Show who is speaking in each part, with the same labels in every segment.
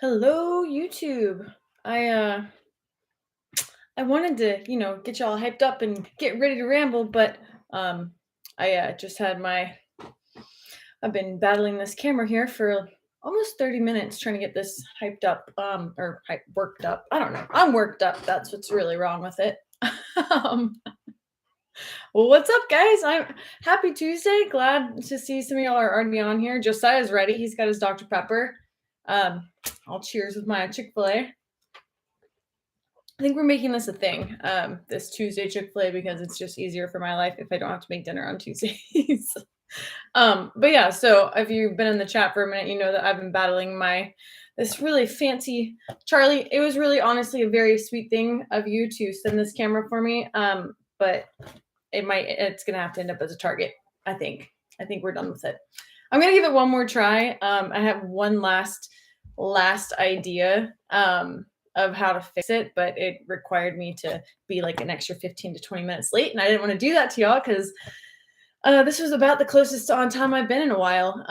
Speaker 1: Hello, YouTube. I wanted to, get y'all hyped up and get ready to ramble, but um I just had my I've been battling this camera here for almost 30 minutes trying to get this hyped up worked up. I don't know. I'm worked up. That's what's really wrong with it. um well, what's up, guys? I'm happy Tuesday. Glad to see some of y'all are already on here. Josiah's ready. He's got his Dr. Pepper. Um I'll cheers with my Chick-fil-A. I think we're making this a thing, this Tuesday Chick-fil-A, because it's just easier for my life if I don't have to make dinner on Tuesdays. But yeah, so if you've been in the chat for a minute, you know that I've been battling this really fancy Charlie. It was really honestly a very sweet thing of you to send this camera for me. But it's gonna have to end up as a Target. I think we're done with it. I'm gonna give it one more try. I have one last idea of how to fix it, but it required me to be like an extra 15 to 20 minutes late, and I didn't want to do that to y'all because this was about the closest on time I've been in a while.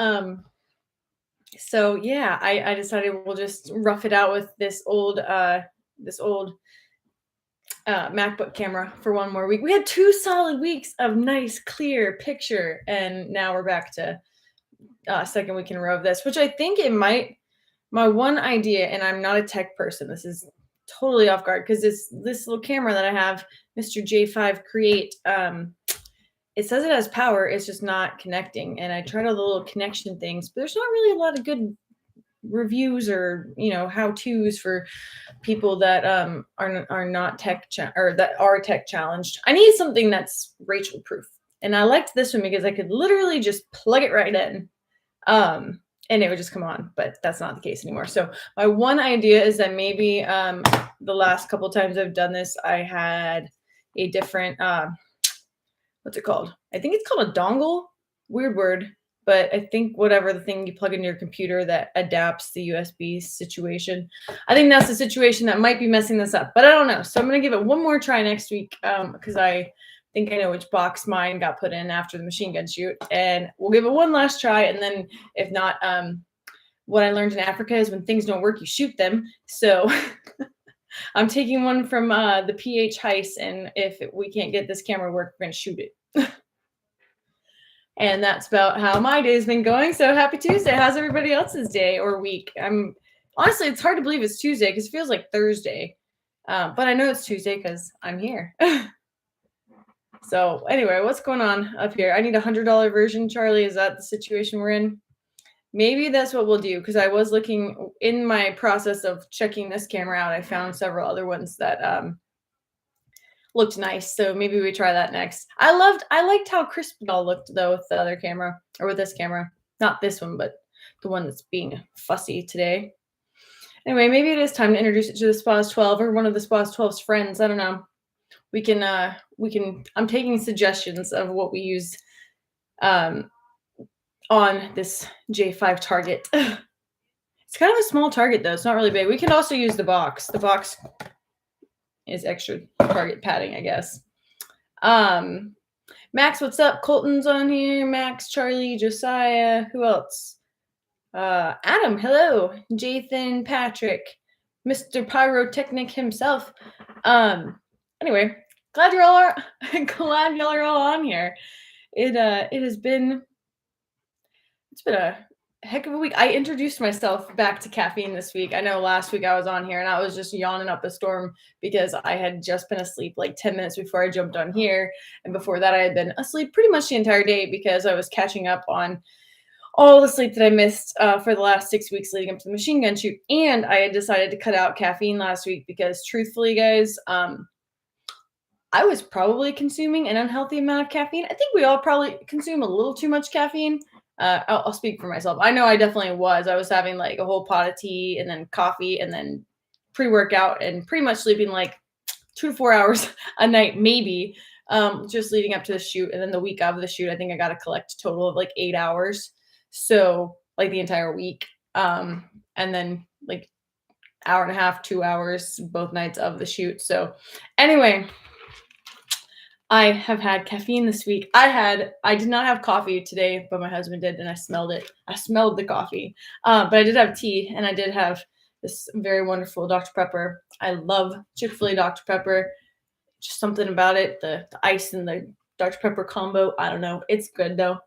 Speaker 1: So yeah, I decided we'll just rough it out with this old MacBook camera for one more week. We had 2 solid weeks of nice clear picture, and now we're back to second week in a row of this, which I think it might. My one idea, and I'm not a tech person, this is totally off guard, because this little camera that I have, Mr. J5create, it says it has power, it's just not connecting. And I tried all the little connection things, but there's not really a lot of good reviews or how-tos for people that are not that are tech challenged. I need something that's Rachel proof, and I liked this one because I could literally just plug it right in. And it would just come on, but that's not the case anymore. So my one idea is that maybe the last couple of times I've done this, I had a different, what's it called? I think it's called a dongle. Weird word, but I think whatever the thing you plug into your computer that adapts the USB situation. I think that's the situation that might be messing this up, but I don't know. So I'm going to give it one more try next week because I think I know which box mine got put in after the machine gun shoot, and we'll give it one last try. And then if not, what I learned in Africa is when things don't work, you shoot them. So I'm taking one from the PH Heist, and if we can't get this camera to work, we're gonna shoot it. And that's about how my day's been going. So happy Tuesday. How's everybody else's day or week? Honestly, it's hard to believe it's Tuesday because it feels like Thursday, but I know it's Tuesday because I'm here. So anyway, what's going on up here? I need $100 version, Charlie. Is that the situation we're in? Maybe that's what we'll do, because I was looking in my process of checking this camera out. I found several other ones that looked nice. So maybe we try that next. I liked how crisp it all looked though with the other camera, or with this camera. Not this one, but the one that's being fussy today. Anyway, maybe it is time to introduce it to the Spas 12 or one of the Spas 12's friends. I don't know. We can I'm taking suggestions of what we use on this J5 target. It's kind of a small target though. It's not really big. We can also use the box. The box is extra target padding, I guess. Max, what's up? Colton's on here. Max, Charlie, Josiah. Who else? Adam, hello. Jathan, Patrick, Mr. Pyrotechnic himself. Anyway, glad y'all are all on here. It's been a heck of a week. I introduced myself back to Caffeine this week. I know last week I was on here and I was just yawning up a storm because I had just been asleep like 10 minutes before I jumped on here. And before that, I had been asleep pretty much the entire day because I was catching up on all the sleep that I missed for the last 6 weeks leading up to the machine gun shoot. And I had decided to cut out caffeine last week because truthfully, guys, I was probably consuming an unhealthy amount of caffeine. I think we all probably consume a little too much caffeine. I'll speak for myself. I know I definitely was. I was having like a whole pot of tea and then coffee and then pre-workout and pretty much sleeping like 2 to 4 hours a night, maybe, just leading up to the shoot. And then the week of the shoot, I think I got to collect a total of like 8 hours. So like the entire week. And then like hour and a half, 2 hours, both nights of the shoot. So anyway, I have had caffeine this week. I did not have coffee today, but my husband did, and I smelled it. I smelled the coffee. But I did have tea, and I did have this very wonderful Dr. Pepper. I love Chick-fil-A Dr. Pepper. Just something about it, the ice and the Dr. Pepper combo. I don't know. It's good though.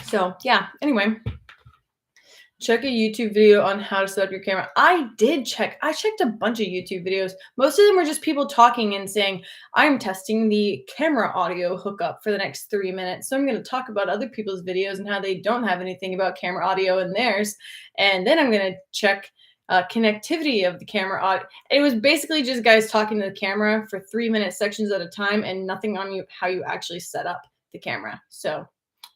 Speaker 1: So yeah, anyway, check a YouTube video on how to set up your camera. I checked a bunch of YouTube videos. Most of them were just people talking and saying, I'm testing the camera audio hookup for the next 3 minutes. So I'm going to talk about other people's videos and how they don't have anything about camera audio in theirs. And then I'm going to check connectivity of the camera audio. It was basically just guys talking to the camera for 3-minute sections at a time and nothing on how you actually set up the camera. So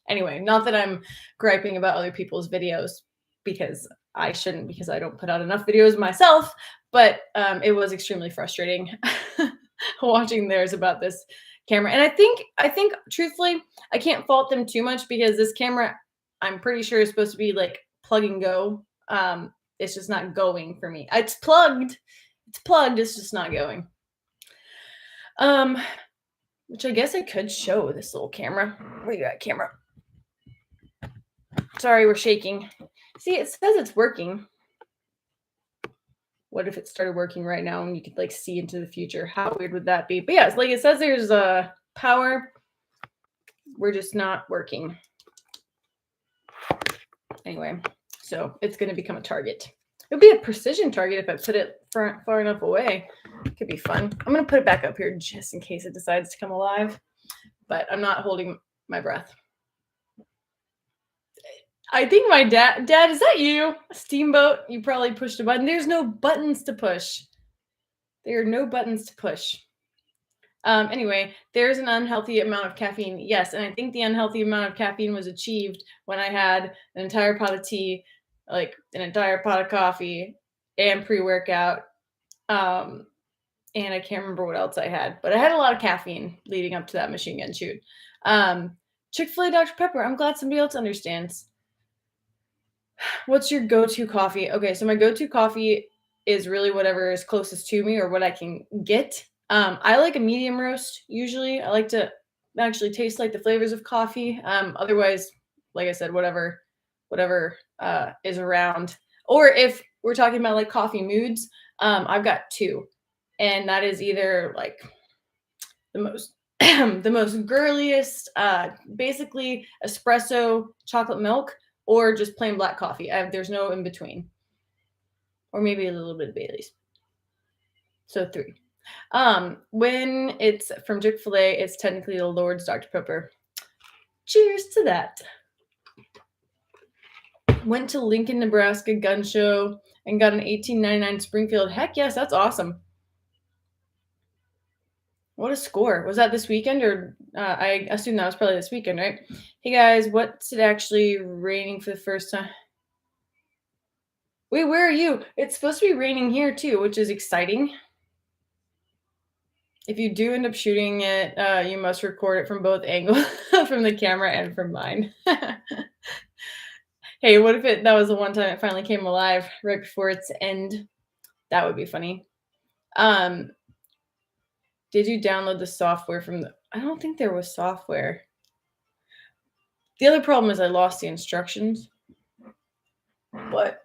Speaker 1: anyway, not that I'm griping about other people's videos, because I shouldn't, because I don't put out enough videos myself, but it was extremely frustrating watching theirs about this camera. And I think truthfully, I can't fault them too much because this camera, I'm pretty sure is supposed to be like plug and go. It's just not going for me. It's plugged, it's just not going. Which I guess I could show this little camera. Where you at, camera? Sorry, we're shaking. See, it says it's working. What if it started working right now and you could like see into the future? How weird would that be? But yeah, it's like it says there's a power. We're just not working. Anyway, so it's going to become a target. It would be a precision target if I put it far enough away. It could be fun. I'm going to put it back up here just in case it decides to come alive. But I'm not holding my breath. I think my dad, is that you? Steamboat, you probably pushed a button. There's no buttons to push. There are no buttons to push. Anyway, there's an unhealthy amount of caffeine. Yes, and I think the unhealthy amount of caffeine was achieved when I had an entire pot of tea, like an entire pot of coffee, and pre-workout. And I can't remember what else I had, but I had a lot of caffeine leading up to that machine gun shoot. Chick-fil-A Dr. Pepper. I'm glad somebody else understands. What's your go-to coffee? Okay, so my go-to coffee is really whatever is closest to me or what I can get. I like a medium roast usually. I like to actually taste like the flavors of coffee. Otherwise, like I said, whatever is around. Or if we're talking about like coffee moods, I've got two, and that is either like the most the most girliest, basically espresso chocolate milk, or just plain black coffee. There's no in between. Or maybe a little bit of Bailey's. So 3. When it's from Chick-fil-A, it's technically the Lord's Dr. Pepper. Cheers to that. Went to Lincoln, Nebraska gun show and got an 1899 Springfield. Heck yes, that's awesome. What a score. Was that this weekend or I assume that was probably this weekend, right? Hey guys, what's it actually raining for the first time? Wait, where are you? It's supposed to be raining here too, which is exciting. If you do end up shooting it, you must record it from both angles, from the camera and from mine. Hey, what if that was the one time it finally came alive right before its end? That would be funny. Did you download the software from I don't think there was software. The other problem is I lost the instructions. But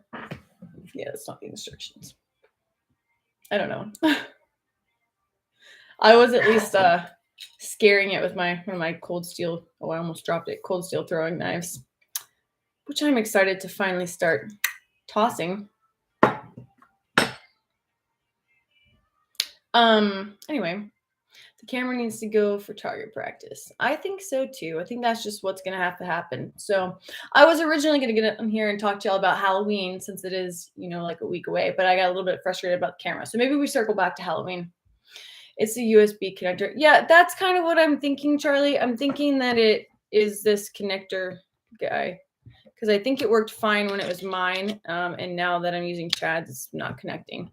Speaker 1: yeah, that's not the instructions. I don't know. I was at least scaring it with one of my cold steel. Oh, I almost dropped it. Cold steel throwing knives, which I'm excited to finally start tossing. Anyway, the camera needs to go for target practice. I think so too. I think that's just what's going to have to happen. So I was originally going to get on here and talk to y'all about Halloween since it is, like a week away, but I got a little bit frustrated about the camera. So maybe we circle back to Halloween. It's a USB connector. Yeah, that's kind of what I'm thinking, Charlie. I'm thinking that it is this connector guy because I think it worked fine when it was mine. And now that I'm using Chad's, it's not connecting.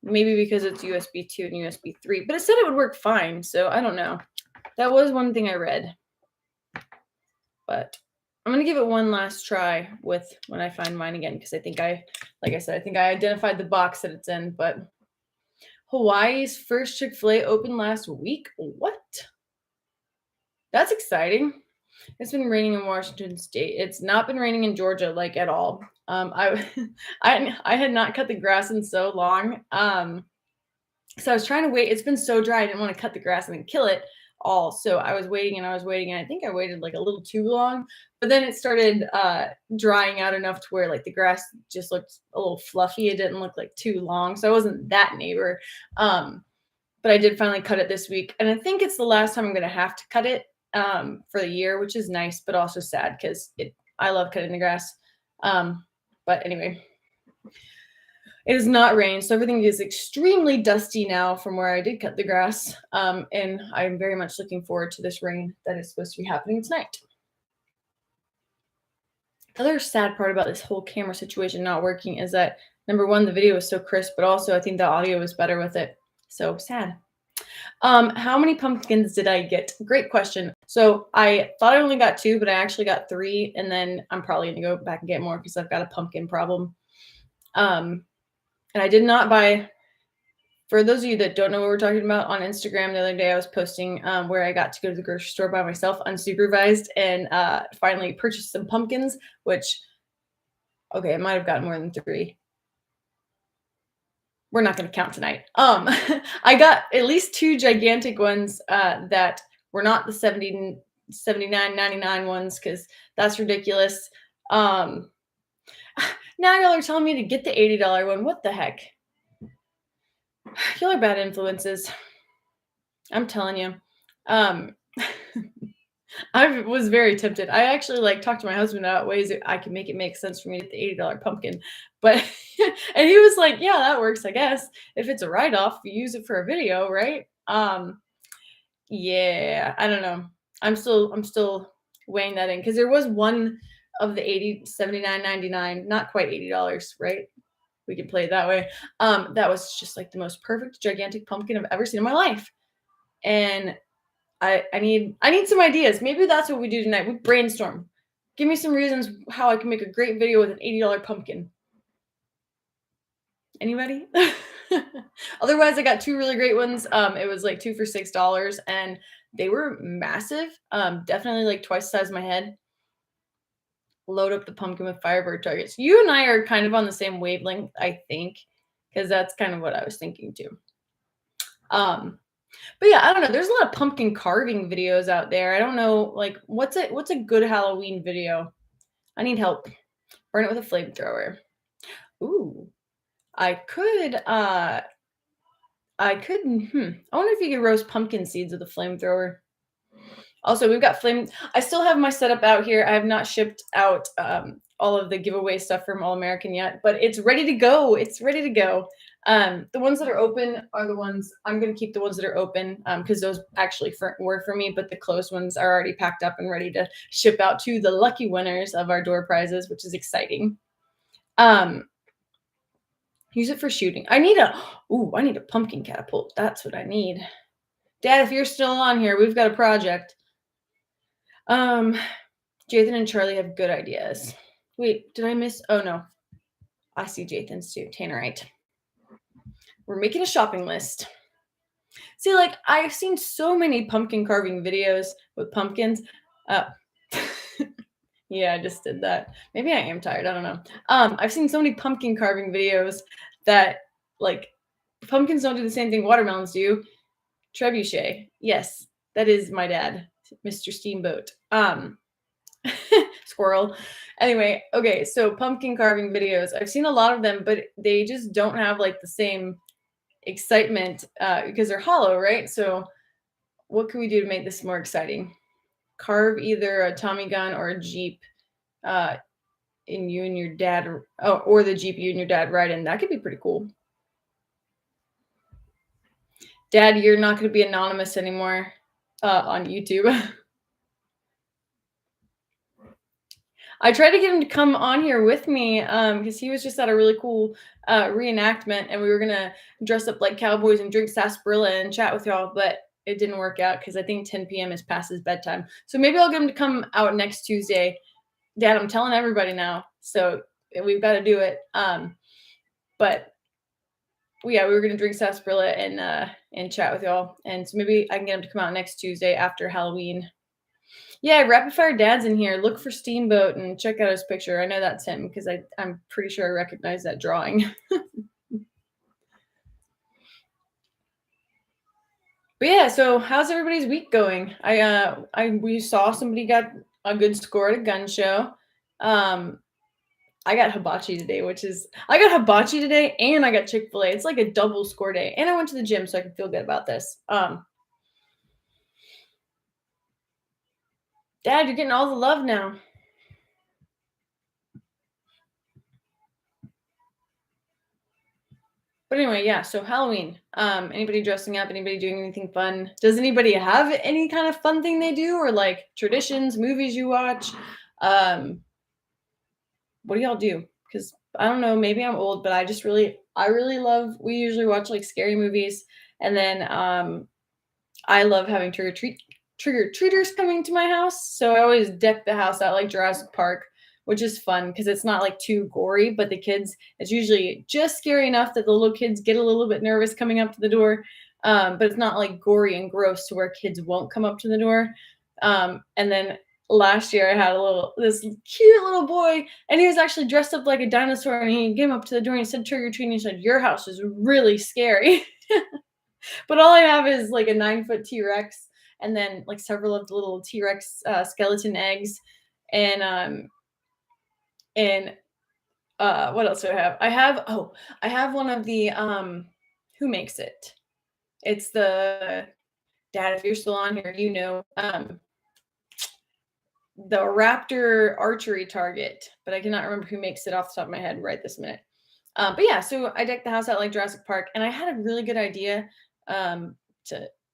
Speaker 1: Maybe because it's USB 2 and USB 3, but it said it would work fine. So I don't know. That was one thing I read. But I'm going to give it one last try when I find mine again. Because I think I identified the box that it's in. But Hawaii's first Chick-fil-A opened last week. What? That's exciting. It's been raining in Washington State. It's not been raining in Georgia, like, at all. I I had not cut the grass in so long, so I was trying to wait. It's been so dry, I didn't wanna cut the grass and then kill it all, so I was waiting and I was waiting, and I think I waited, like, a little too long, but then it started, drying out enough to where, like, the grass just looked a little fluffy. It didn't look, like, too long, so I wasn't that neighbor, um, but I did finally cut it this week, and I think it's the last time I'm gonna have to cut it, for the year, which is nice, but also sad because I love cutting the grass. But anyway, it has not rained, so everything is extremely dusty now from where I did cut the grass. And I'm very much looking forward to this rain that is supposed to be happening tonight. The other sad part about this whole camera situation not working is that number one, the video is so crisp, but also I think the audio is better with it. So sad. How many pumpkins did I get? Great question. So I thought I only got 2, but I actually got 3, and then I'm probably gonna go back and get more because I've got a pumpkin problem. And I did not buy. For those of you that don't know what we're talking about, on Instagram the other day I was posting where I got to go to the grocery store by myself unsupervised and finally purchased some pumpkins, which, okay, I might have gotten more than 3. We're not going to count tonight. I got at least 2 gigantic ones that were not the 79.99 ones because that's ridiculous. Now y'all are telling me to get the $80 one. What the heck? Y'all are bad influences. I'm telling you. Um, I was very tempted. I actually like talked to my husband about ways that I can make it make sense for me to get the $80 pumpkin. But and he was like, "Yeah, that works, I guess. If it's a write-off, you use it for a video, right?" Yeah, I don't know. I'm still weighing that in because there was one of the 80 79.99, not quite $80, right? We can play it that way. That was just like the most perfect gigantic pumpkin I've ever seen in my life. And I need some ideas. Maybe that's what we do tonight. We brainstorm. Give me some reasons how I can make a great video with an $80 pumpkin. Anybody? Otherwise, I got 2 really great ones. It was like 2 for $6 and they were massive. Definitely like twice the size of my head. Load up the pumpkin with Firebird targets. You and I are kind of on the same wavelength, I think, because that's kind of what I was thinking too. But yeah, I don't know. There's a lot of pumpkin carving videos out there. I don't know, like what's a good Halloween video? I need help. Burn it with a flamethrower. Ooh. I could I wonder if you could roast pumpkin seeds with a flamethrower. Also, we've got flame. I still have my setup out here. I have not shipped out all of the giveaway stuff from All American yet, but it's ready to go. It's ready to go. The ones that are open are the ones I'm going to keep. The ones that are open because those actually were for me, but the closed ones are already packed up and ready to ship out to the lucky winners of our door prizes, which is exciting. Use it for shooting. I need a pumpkin catapult. That's what I need. Dad, if you're still on here, we've got a project. Jathan and Charlie have good ideas. Wait, did I miss? Oh no, I see Jathan's too. Tannerite. We're making a shopping list. See, like I've seen so many pumpkin carving videos with pumpkins. Yeah, I just did that. Maybe I am tired. I don't know. I've seen so many pumpkin carving videos that like pumpkins don't do the same thing watermelons do. Trebuchet. Yes, that is my dad, Mr. Steamboat. Squirrel. Anyway, okay, so pumpkin carving videos. I've seen a lot of them, but they just don't have like the same excitement because they're hollow, right? So what can we do to make this more exciting? Carve either a Tommy gun or a Jeep in you and your dad, or the Jeep you and your dad ride in. That could be pretty cool. Dad, you're not going to be anonymous anymore on YouTube. I tried to get him to come on here with me because he was just at a really cool reenactment and we were going to dress up like cowboys and drink sarsaparilla and chat with y'all, but it didn't work out because I think 10 p.m. is past his bedtime. So maybe I'll get him to come out next Tuesday. Dad, I'm telling everybody now. So we've got to do it. But yeah, we were going to drink sarsaparilla and chat with y'all. And so maybe I can get him to come out next Tuesday after Halloween. Yeah, Rapid Fire Dad's in here. Look for Steamboat and check out his picture. I know that's him because I'm pretty sure I recognize that drawing. But yeah, so how's everybody's week going? We saw somebody got a good score at a gun show. Um I got hibachi today, I got hibachi today and I got Chick-fil-A. It's like a double score day. And I went to the gym so I can feel good about this. Dad, you're getting all the love now. But anyway, yeah, so Halloween. Anybody dressing up, anybody doing anything fun? Does anybody have any kind of fun thing they do or like traditions, movies you watch? Um, what do y'all do? Because I don't know, maybe I'm old, but I really love we usually watch like scary movies and then I love having trigger treaters coming to my house. So I always deck the house out like Jurassic Park, which is fun because it's not like too gory, but the kids, it's usually just scary enough that the little kids get a little bit nervous coming up to the door. But it's not like gory and gross to where kids won't come up to the door. And then last year I had this cute little boy and he was actually dressed up like a dinosaur and he came up to the door and he said trick or treat and he said, "Your house is really scary." But all I have is like a 9-foot T-Rex and then like several of the little T-Rex skeleton eggs. And what else do I have? I have one of the who makes it? It's the Dad, if you're still on here, the Raptor archery target, but I cannot remember who makes it off the top of my head right this minute. But yeah, so I decked the house out like Jurassic Park, and I had a really good idea to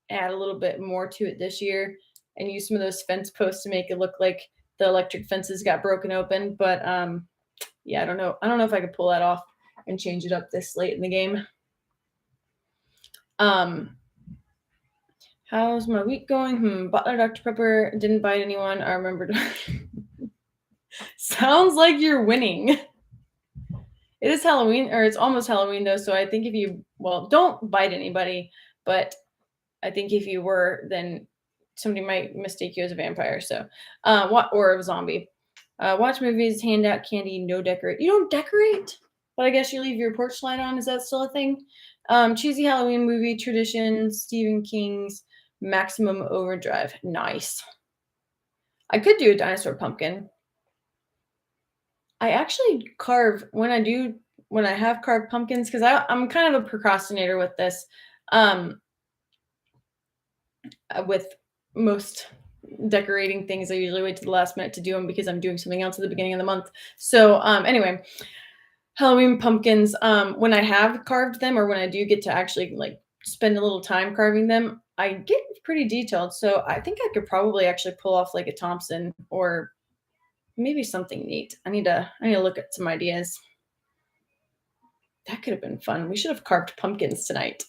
Speaker 1: add a little bit more to it this year and use some of those fence posts to make it look like the electric fences got broken open. But yeah, I don't know. I don't know if I could pull that off and change it up this late in the game. How's my week going? Butler Dr. Pepper didn't bite anyone. I remembered. Sounds like you're winning. It is Halloween, or it's almost Halloween though. So I think don't bite anybody, but I think if you were, then somebody might mistake you as a vampire. So, or a zombie. Watch movies, hand out candy, no decorate. You don't decorate, but I guess you leave your porch light on. Is that still a thing? Cheesy Halloween movie traditions, Stephen King's Maximum Overdrive. Nice. I could do a dinosaur pumpkin. I actually carve when I have carved pumpkins because I'm kind of a procrastinator with this. With most decorating things, I usually wait to the last minute to do them because I'm doing something else at the beginning of the month. So anyway, Halloween pumpkins, when I have carved them or when I do get to actually like spend a little time carving them, I get pretty detailed. So I think I could probably actually pull off like a Thompson or maybe something neat. I need to look at some ideas. That could have been fun. We should have carved pumpkins tonight.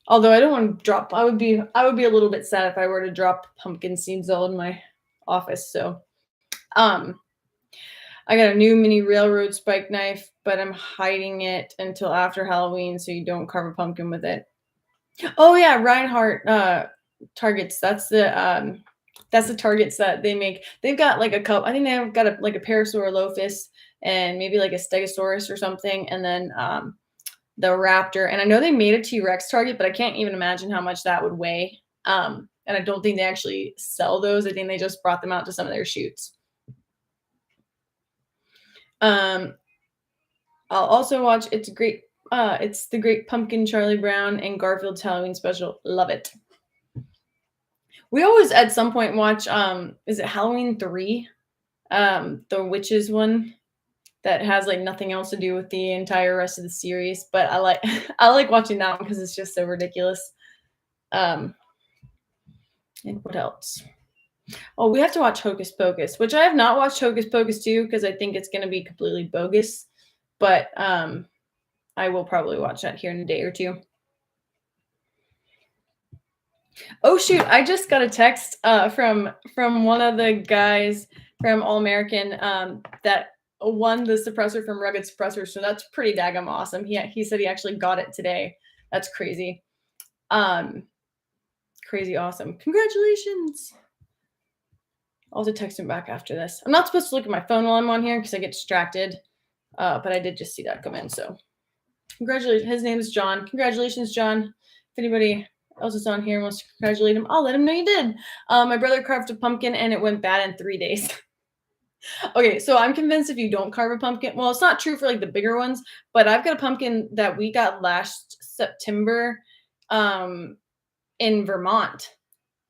Speaker 1: Although I don't want to drop, I would be a little bit sad if I were to drop pumpkin seeds all in my office. So, I got a new mini railroad spike knife, but I'm hiding it until after Halloween so you don't carve a pumpkin with it. Oh yeah, Reinhardt targets. That's the targets that they make. They've got like a couple. I think they've got a Parasaurolophus and maybe like a Stegosaurus or something, and then the Raptor. And I know they made a T-Rex target, but I can't even imagine how much that would weigh. And I don't think they actually sell those. I think they just brought them out to some of their shoots. I'll also watch It's the Great Pumpkin, Charlie Brown, and Garfield's Halloween special. Love it. We always at some point watch is it Halloween 3? The witches one that has like nothing else to do with the entire rest of the series, but I like watching that one because it's just so ridiculous. And what else? Oh, we have to watch Hocus Pocus, which I have not watched Hocus Pocus 2 because I think it's going to be completely bogus. But I will probably watch that here in a day or two. Oh shoot! I just got a text from one of the guys from All American that won the suppressor from Rugged Suppressor. So that's pretty daggum awesome. He said he actually got it today. That's crazy. Crazy awesome. Congratulations. I'll have to text him back after this. I'm not supposed to look at my phone while I'm on here because I get distracted. But I did just see that come in. So congratulations. His name is John. Congratulations, John. If anybody else is on here and wants to congratulate him, I'll let him know you did. My brother carved a pumpkin and it went bad in 3 days. Okay, so I'm convinced if you don't carve a pumpkin, well, it's not true for like the bigger ones, but I've got a pumpkin that we got last September in Vermont.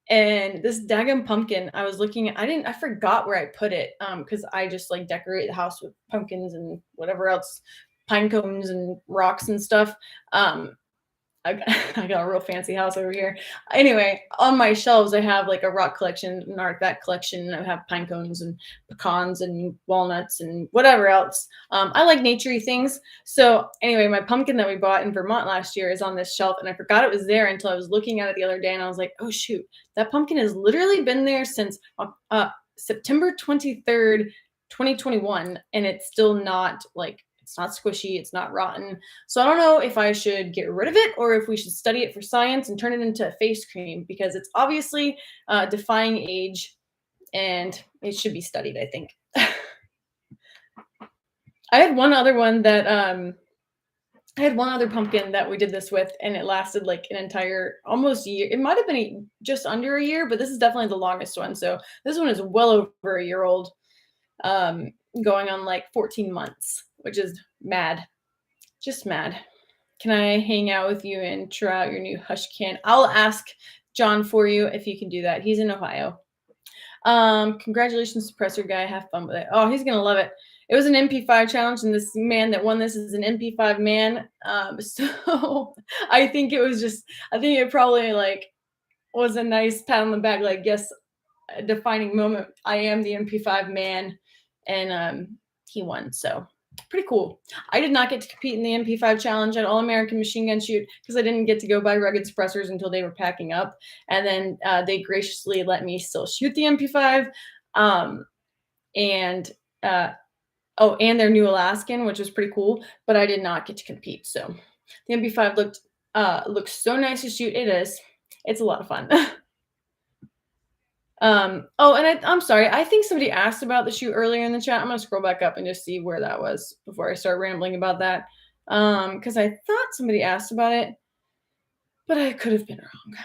Speaker 1: And this daggum pumpkin, I was looking at, I forgot where I put it because I just like decorate the house with pumpkins and whatever else, pine cones and rocks and stuff. I I got a real fancy house over here. Anyway, on my shelves, I have like a rock collection, an artifact collection. I have pine cones and pecans and walnuts and whatever else. I like naturey things. So anyway, my pumpkin that we bought in Vermont last year is on this shelf, and I forgot it was there until I was looking at it the other day, and I was like, oh shoot, that pumpkin has literally been there since September 23rd, 2021, and it's still not like it's not squishy, it's not rotten. So I don't know if I should get rid of it or if we should study it for science and turn it into a face cream because it's obviously defying age and it should be studied, I think. I had one other one that I had one other pumpkin that we did this with, and it lasted like an entire almost year. It might have been just under a year, but this is definitely the longest one. So this one is well over a year old, going on like 14 months, which is mad. Just mad. Can I hang out with you and try out your new Hush can? I'll ask John for you if you can do that. He's in Ohio. Congratulations, suppressor guy. Have fun with it. Oh, he's gonna love it. It was an MP5 challenge, and this man that won this is an MP5 man. So I think it probably like was a nice pat on the back, like, yes, a defining moment. I am the MP5 man, and he won. So pretty cool. I did not get to compete in the MP5 challenge at All American Machine Gun Shoot because I didn't get to go buy rugged suppressors until they were packing up. And then they graciously let me still shoot the MP5. And their new Alaskan, which was pretty cool, but I did not get to compete. So the MP5 looks so nice to shoot. It is. It's a lot of fun. I'm sorry. I think somebody asked about the shoot earlier in the chat. I'm gonna scroll back up and just see where that was before I start rambling about that. Because I thought somebody asked about it, but I could have been wrong.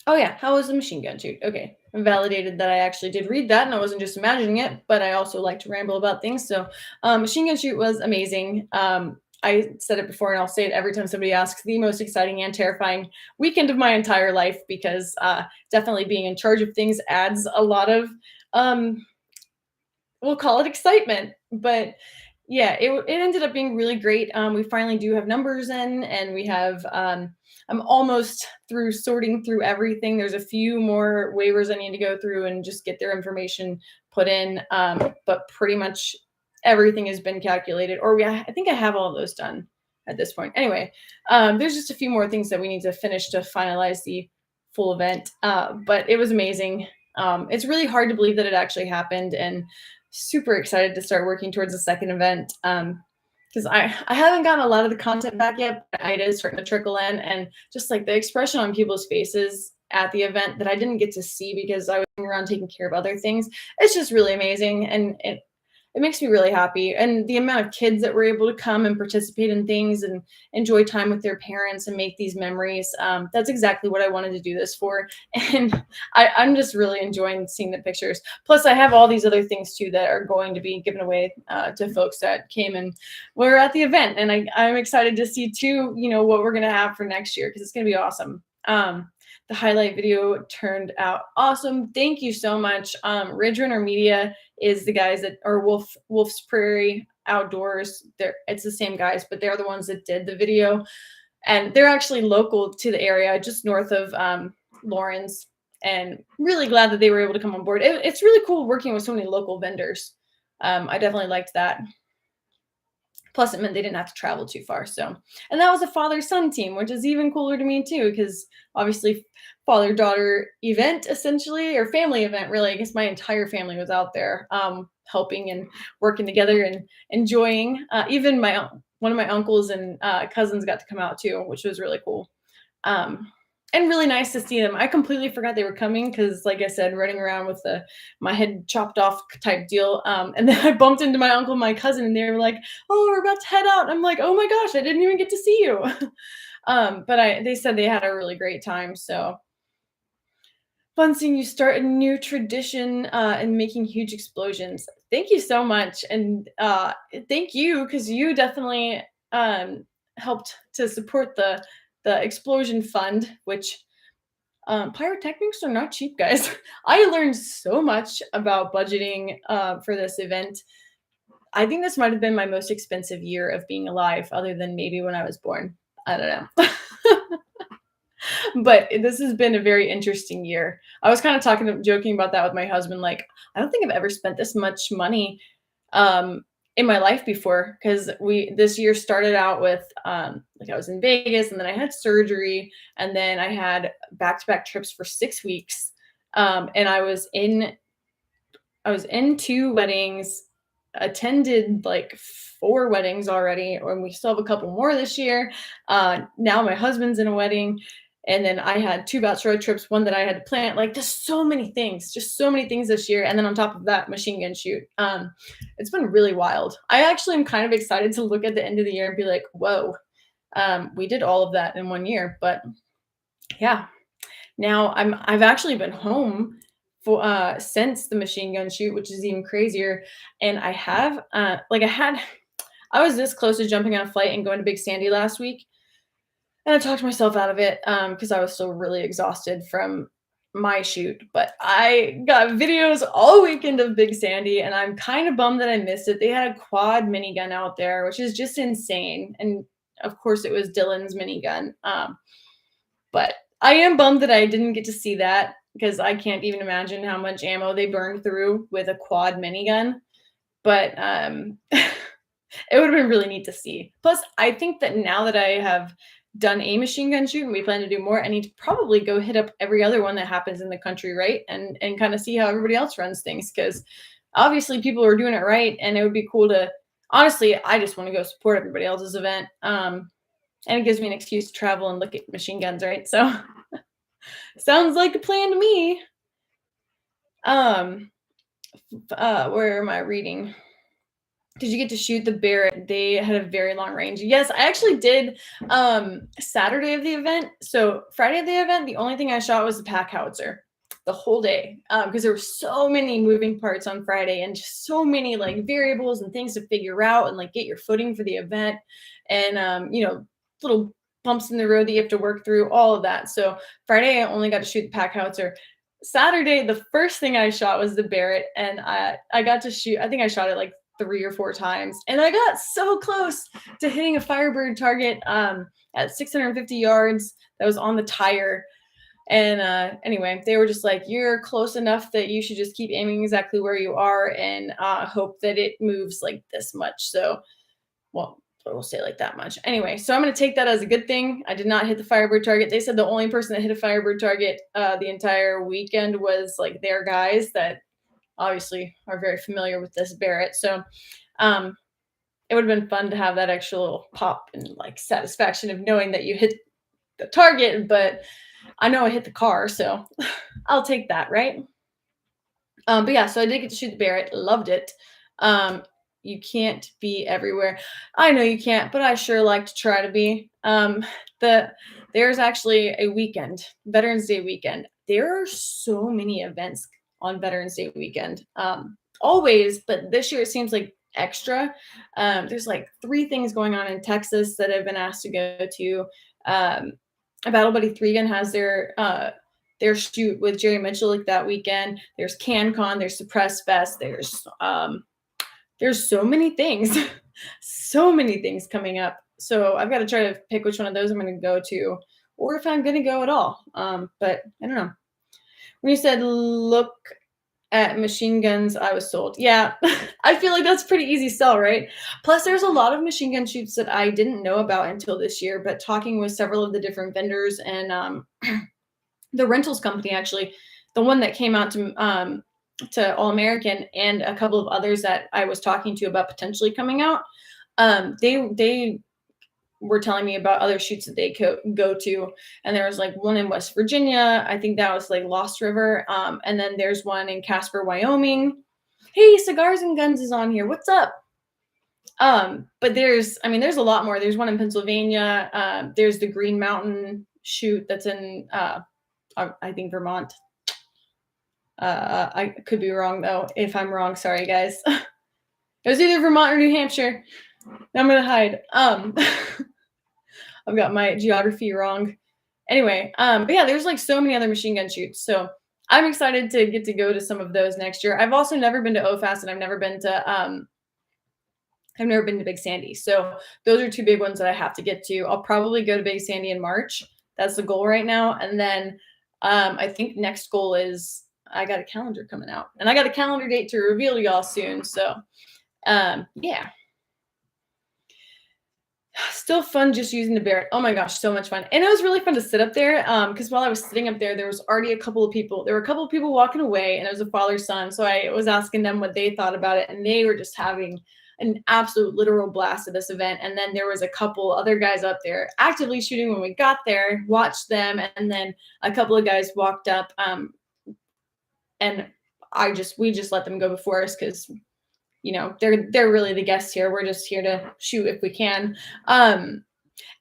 Speaker 1: Oh yeah, how was the machine gun shoot? Okay, I validated that I actually did read that and I wasn't just imagining it, but I also like to ramble about things. So machine gun shoot was amazing. I said it before and I'll say it every time somebody asks, the most exciting and terrifying weekend of my entire life because definitely being in charge of things adds a lot of, we'll call it excitement. But yeah, it ended up being really great. We finally do have numbers in and we have, I'm almost through sorting through everything. There's a few more waivers I need to go through and just get their information put in. But pretty much everything has been calculated, or I think I have all of those done at this point. Anyway, there's just a few more things that we need to finish to finalize the full event. But it was amazing. It's really hard to believe that it actually happened and super excited to start working towards the second event. Because I haven't gotten a lot of the content back yet, but it is starting to trickle in. And just like the expression on people's faces at the event that I didn't get to see because I was around taking care of other things, it's just really amazing. And it makes me really happy. And the amount of kids that were able to come and participate in things and enjoy time with their parents and make these memories, that's exactly what I wanted to do this for. And I'm just really enjoying seeing the pictures. Plus, I have all these other things too that are going to be given away to folks that came and were at the event. And I'm excited to see too, what we're going to have for next year because it's going to be awesome. The highlight video turned out awesome. Thank you so much. Ridge Runner Media is the guys that are Wolf's Prairie Outdoors. It's the same guys, but they're the ones that did the video. And they're actually local to the area, just north of Lawrence. And really glad that they were able to come on board. It's really cool working with so many local vendors. I definitely liked that. Plus, it meant they didn't have to travel too far. So, and that was a father-son team, which is even cooler to me too, because obviously father-daughter event essentially, or family event really. I guess my entire family was out there helping and working together and enjoying. Even my one of my uncles and cousins got to come out too, which was really cool. Um, and really nice to see them. I completely forgot they were coming because, like I said, running around with my head chopped off type deal. And then I bumped into my uncle and my cousin, and they were like, "Oh, we're about to head out." I'm like, "Oh my gosh, I didn't even get to see you." But they said they had a really great time. So fun seeing you start a new tradition and making huge explosions. Thank you so much, and thank you because you definitely helped to support the explosion fund, which pyrotechnics are not cheap, guys. I learned so much about budgeting for this event. I think this might have been my most expensive year of being alive, other than maybe when I was born. I don't know. But this has been a very interesting year. I was kind of joking about that with my husband. Like, I don't think I've ever spent this much money in my life before because this year started out with like I was in Vegas and then I had surgery and then I had back-to-back trips for 6 weeks. And I was in two weddings, attended like four weddings already, and we still have a couple more this year. Now my husband's in a wedding, and then I had two bachelorette trips, one that I had to plan. Like, just so many things, just so many things this year. And then on top of that, machine gun shoot. It's been really wild. I actually am kind of excited to look at the end of the year and be like, whoa, we did all of that in one year. But yeah, now I've actually been home for since the machine gun shoot, which is even crazier. And I have I was this close to jumping on a flight and going to Big Sandy last week. And I talked myself out of it because I was still really exhausted from my shoot. But I got videos all weekend of Big Sandy, and I'm kind of bummed that I missed it. They had a quad minigun out there, which is just insane. And of course, it was Dylan's minigun. But I am bummed that I didn't get to see that because I can't even imagine how much ammo they burned through with a quad minigun. But it would have been really neat to see. Plus, I think that now that I have done a machine gun shoot and we plan to do more, I need to probably go hit up every other one that happens in the country, right? And kind of see how everybody else runs things, because obviously people are doing it right, and it would be cool to, honestly, I just want to go support everybody else's event. And it gives me an excuse to travel and look at machine guns, right? So sounds like a plan to me. Where am I reading? Did you get to shoot the Barrett? They had a very long range. Yes, I actually did Saturday of the event. So Friday of the event, the only thing I shot was the pack howitzer the whole day because there were so many moving parts on Friday and just so many like variables and things to figure out and like get your footing for the event and little bumps in the road that you have to work through, all of that. So Friday I only got to shoot the pack howitzer. Saturday, the first thing I shot was the Barrett, and I got to shoot. I think I shot it like 3 or 4 times, and I got so close to hitting a Firebird target at 650 yards that was on the tire. And anyway, they were just like, you're close enough that you should just keep aiming exactly where you are and hope that it moves like this much. So, well, we'll say like that much. Anyway, so I'm going to take that as a good thing. I did not hit the Firebird target. They said the only person that hit a Firebird target the entire weekend was like their guys that obviously are very familiar with this Barrett. So it would have been fun to have that extra little pop and like satisfaction of knowing that you hit the target, but I know I hit the car, so I'll take that, right? But yeah, so I did get to shoot the Barrett, loved it. You can't be everywhere. I know you can't, but I sure like to try to be. There's actually a weekend, Veterans Day weekend. There are so many events on Veterans Day weekend. Always, but this year it seems like extra. There's like 3 things going on in Texas that I've been asked to go to. Battle Buddy 3 Gun has their shoot with Jerry Mitchell like that weekend. There's CanCon, there's Suppress Fest, there's so many things, so many things coming up. So I've got to try to pick which one of those I'm going to go to, or if I'm going to go at all. But I don't know. When you said look at machine guns, I was sold. Yeah, I feel like that's a pretty easy sell, right? Plus, there's a lot of machine gun shoots that I didn't know about until this year, but talking with several of the different vendors and the rentals company, actually, the one that came out to All American and a couple of others that I was talking to about potentially coming out, They were telling me about other shoots that they go to, and there was like one in West Virginia. I think that was like Lost River. And then there's one in Casper, Wyoming. Hey, Cigars and Guns is on here. What's up? But I mean, there's a lot more. There's one in Pennsylvania. There's the Green Mountain shoot that's in, I think Vermont. I could be wrong though. If I'm wrong, sorry guys. It was either Vermont or New Hampshire. I'm gonna hide. I've got my geography wrong. Anyway, but yeah, there's like so many other machine gun shoots. So I'm excited to get to go to some of those next year. I've also never been to OFAS, and I've never been to Big Sandy. So those are two big ones that I have to get to. I'll probably go to Big Sandy in March. That's the goal right now. And then I think next goal is I got a calendar coming out, and I got a calendar date to reveal to y'all soon. So yeah. Still fun just using the Barrett. Oh my gosh, so much fun. And it was really fun to sit up there because while I was sitting up there, there was already a couple of people. There were a couple of people walking away, and it was a father-son. So I was asking them what they thought about it, and they were just having an absolute literal blast at this event. And then there was a couple other guys up there actively shooting when we got there, watched them, and then a couple of guys walked up and we just let them go before us because you know, they're really the guests here. We're just here to shoot if we can. And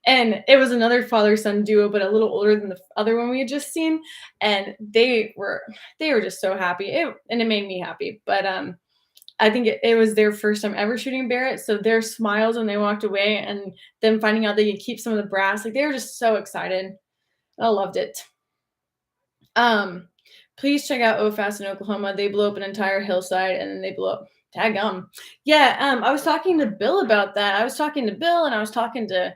Speaker 1: it was another father-son duo, but a little older than the other one we had just seen. And they were just so happy. And it made me happy. But I think it was their first time ever shooting Barrett. So their smiles when they walked away and them finding out they could keep some of the brass, like they were just so excited. I loved it. Please check out OFAS in Oklahoma. They blew up an entire hillside and then they blew up. Daggum. Yeah, I was talking to Bill about that. I was talking to Bill and I was talking to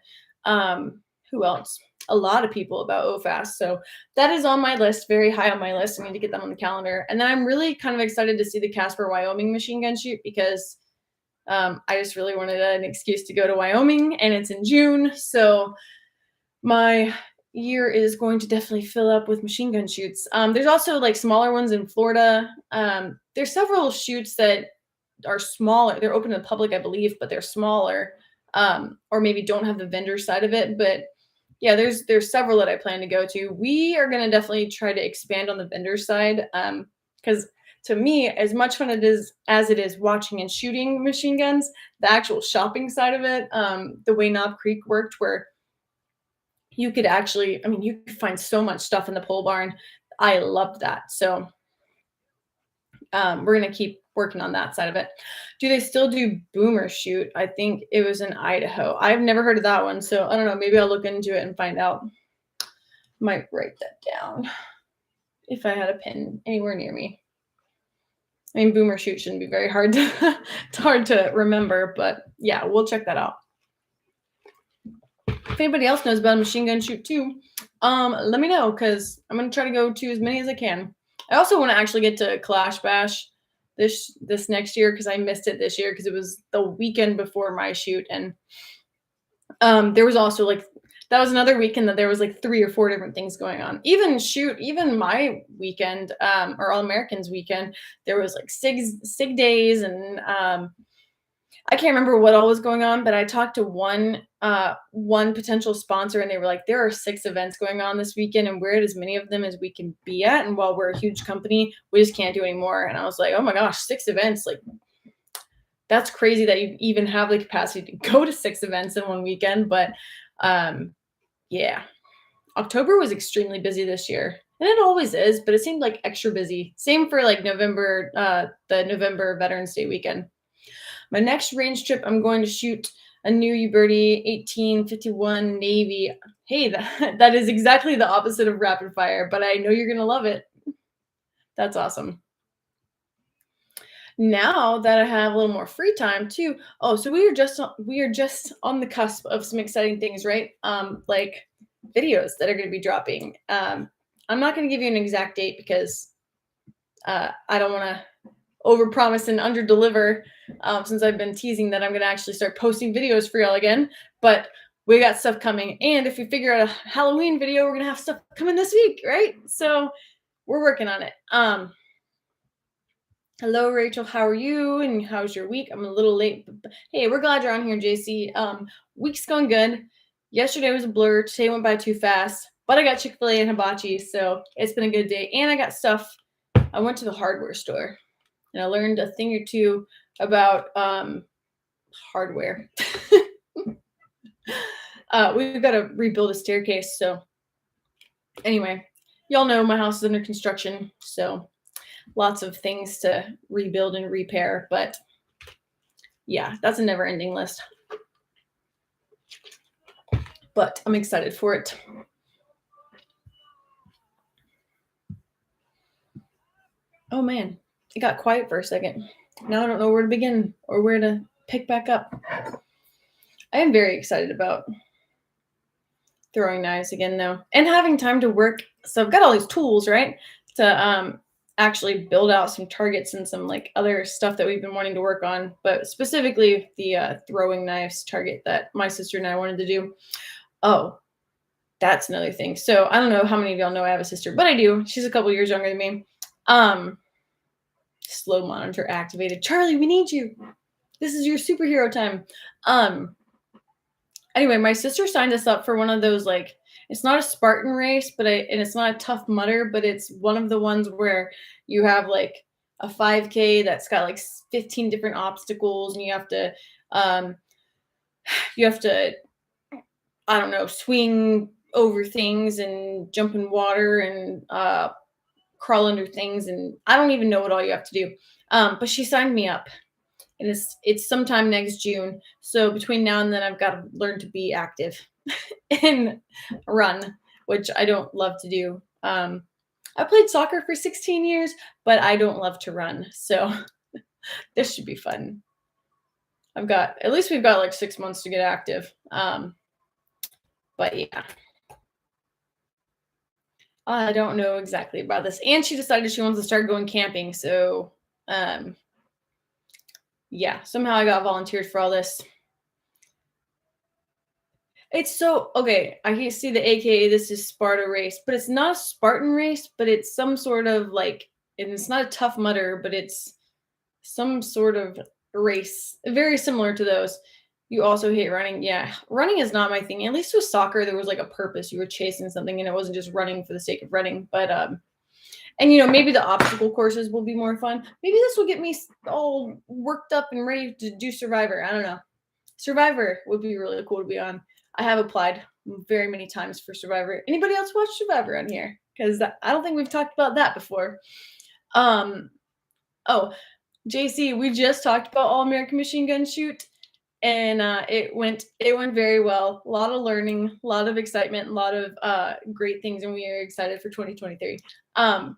Speaker 1: who else? A lot of people about OFAS. So that is on my list, very high on my list. I need to get them on the calendar. And then I'm really kind of excited to see the Casper, Wyoming machine gun shoot because I just really wanted an excuse to go to Wyoming, and it's in June. So my year is going to definitely fill up with machine gun shoots. There's also like smaller ones in Florida. There's several shoots that are smaller. They're open to the public, I believe, but they're smaller, or maybe don't have the vendor side of it. But yeah, there's several that I plan to go to. We are going to definitely try to expand on the vendor side because to me, as much fun as it is watching and shooting machine guns, the actual shopping side of it, the way Knob Creek worked, where you could actually, I mean, you could find so much stuff in the pole barn. I loved that. So we're going to keep working on that side of it. Do they still do boomer shoot? I think it was in Idaho. I've never heard of that one. So I don't know. Maybe I'll look into it and find out. Might write that down if I had a pen anywhere near me. I mean, boomer shoot shouldn't be very hard to, it's hard to remember, but yeah, we'll check that out. If anybody else knows about a machine gun shoot too, let me know because I'm going to try to go to as many as I can. I also want to actually get to Clash Bash this next year because I missed it this year because it was the weekend before my shoot. And there was also like, that was another weekend that there was like 3 or 4 different things going on. Even my weekend, or All Americans weekend, there was like SIG days and I can't remember what all was going on, but I talked to one potential sponsor and they were like, there are 6 events going on this weekend and we're at as many of them as we can be at. And while we're a huge company, we just can't do any more. And I was like, oh my gosh, 6 events. Like that's crazy that you even have the capacity to go to 6 events in one weekend. But yeah, October was extremely busy this year. And it always is, but it seemed like extra busy. Same for like November, the November Veterans Day weekend. My next range trip, I'm going to shoot a new Uberti 1851 Navy. Hey, that is exactly the opposite of rapid fire, but I know you're going to love it. That's awesome. Now that I have a little more free time too. Oh, so we are just on the cusp of some exciting things, right? Like videos that are going to be dropping. I'm not going to give you an exact date because I don't want to overpromise and underdeliver since I've been teasing that I'm going to actually start posting videos for y'all again. But we got stuff coming. And if we figure out a Halloween video, we're going to have stuff coming this week, right? So we're working on it. Hello, Rachel. How are you? And how's your week? I'm a little late, but hey, we're glad you're on here, JC. Week's going good. Yesterday was a blur. Today went by too fast, but I got Chick-fil-A and hibachi, so it's been a good day. And I got stuff. I went to the hardware store and I learned a thing or two about hardware. We've got to rebuild a staircase. So anyway, y'all know my house is under construction, so lots of things to rebuild and repair, but yeah, that's a never ending list. But I'm excited for it. Oh man, it got quiet for a second. Now I don't know where to begin or where to pick back up. I am very excited about throwing knives again though, and having time to work. So I've got all these tools, right, to actually build out some targets and some like other stuff that we've been wanting to work on, but specifically the throwing knives target that my sister and I wanted to do. Oh, that's another thing. So I don't know how many of y'all know I have a sister, but I do. She's a couple years younger than me. Slow monitor activated. Charlie, we need you. This is your superhero time. Anyway, my sister signed us up for one of those, like, it's not a Spartan race, but and it's not a Tough Mudder, but it's one of the ones where you have like a 5K that's got like 15 different obstacles, and you have to I don't know, swing over things and jump in water and crawl under things, and I don't even know what all you have to do. But she signed me up, and it's sometime next June. So between now and then, I've got to learn to be active and run, which I don't love to do. I played soccer for 16 years, but I don't love to run. So this should be fun. At least we've got like 6 months to get active. But yeah. I don't know exactly about this. And she decided she wants to start going camping. So, yeah, somehow I got volunteered for all this. It's so, okay, I can see the AKA this is Sparta race, but it's not a Spartan race, but it's some sort of like, and it's not a Tough Mudder, but it's some sort of race, very similar to those. You also hate running. Yeah, running is not my thing. At least with soccer, there was like a purpose. You were chasing something, and it wasn't just running for the sake of running. But and maybe the obstacle courses will be more fun. Maybe this will get me all worked up and ready to do Survivor. I don't know. Survivor would be really cool to be on. I have applied very many times for Survivor. Anybody else watch Survivor on here? Because I don't think we've talked about that before. Oh, JC, we just talked about All American Machine Gun Shoot, and it went very well. A lot of learning, a lot of excitement, a lot of great things, and we are excited for 2023. And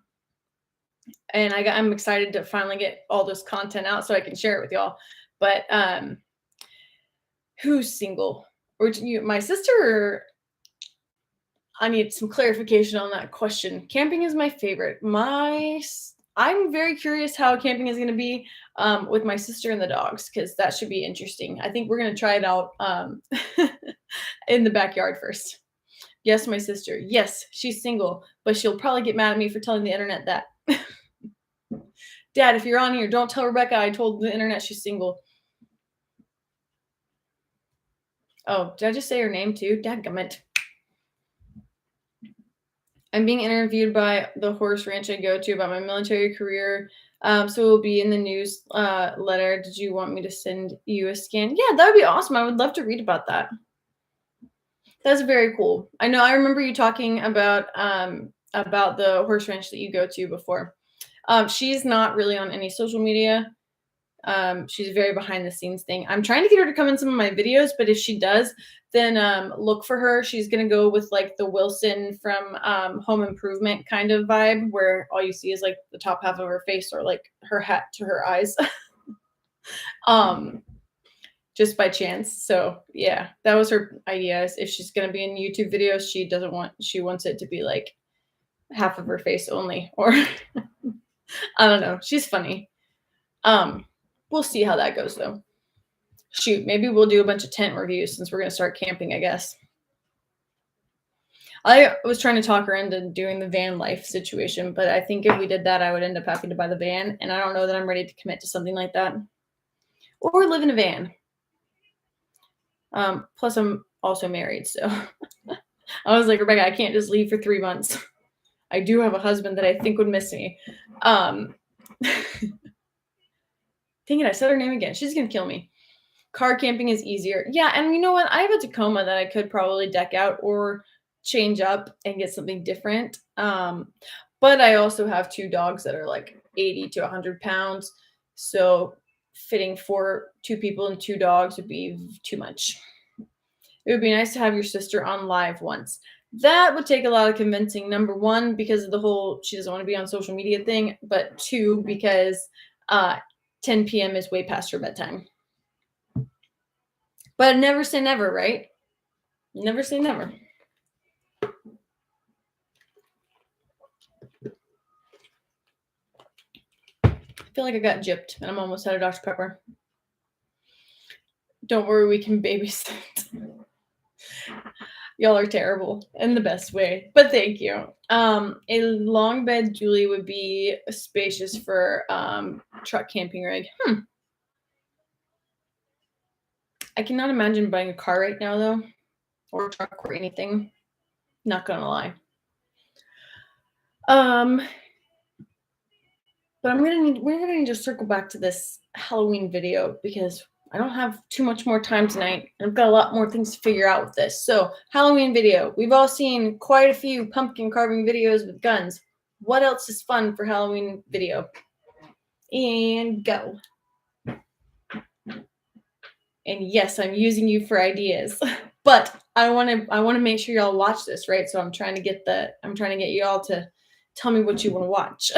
Speaker 1: I'm excited to finally get all this content out so I can share it with y'all. But who's single? Or my sister? Or I need some clarification on that question. Camping is my favorite. I'm very curious how camping is going to be with my sister and the dogs, because that should be interesting. I think we're going to try it out in the backyard first. Yes, my sister. Yes, she's single, but she'll probably get mad at me for telling the internet that. Dad, if you're on here, don't tell Rebecca I told the internet she's single. Oh, did I just say her name too? Dadgummit. I'm being interviewed by the horse ranch I go to about my military career. So it will be in the news letter. Did you want me to send you a scan? Yeah, that would be awesome. I would love to read about that. That's very cool. I know I remember you talking about the horse ranch that you go to before. She's not really on any social media. She's very behind the scenes thing. I'm trying to get her to come in some of my videos, but if she does, then look for her. She's gonna go with like the Wilson from Home Improvement kind of vibe, where all you see is like the top half of her face or like her hat to her eyes. Just by chance. So yeah, that was her idea. Is if she's gonna be in YouTube videos, she wants it to be like half of her face only, or I don't know. She's funny. We'll see how that goes though. Shoot, maybe we'll do a bunch of tent reviews since we're going to start camping, I guess. I was trying to talk her into doing the van life situation, but I think if we did that, I would end up having to buy the van, and I don't know that I'm ready to commit to something like that. Or live in a van. Plus I'm also married, so I was like, Rebecca, I can't just leave for 3 months. I do have a husband that I think would miss me. Dang it, I said her name again. She's gonna kill me. Car camping is easier. Yeah, and you know what? I have a Tacoma that I could probably deck out or change up and get something different. But I also have 2 dogs that are like 80 to 100 pounds. So fitting for 2 people and 2 dogs would be too much. It would be nice to have your sister on live once. That would take a lot of convincing. Number 1, because of the whole she doesn't want to be on social media thing, but 2, because 10 p.m. is way past her bedtime. But never say never, right? Never say never. I feel like I got gypped and I'm almost out of Dr. Pepper. Don't worry, we can babysit. Y'all are terrible in the best way, but thank you. A long bed Julie would be spacious for truck camping rig. I cannot imagine buying a car right now though, or a truck or anything. Not gonna lie. But we're gonna need to circle back to this Halloween video because I don't have too much more time tonight. I've got a lot more things to figure out with this. So Halloween video. We've all seen quite a few pumpkin carving videos with guns. What else is fun for Halloween video? And go. And yes, I'm using you for ideas, but I want to make sure y'all watch this, right? So I'm trying to get y'all to tell me what you want to watch.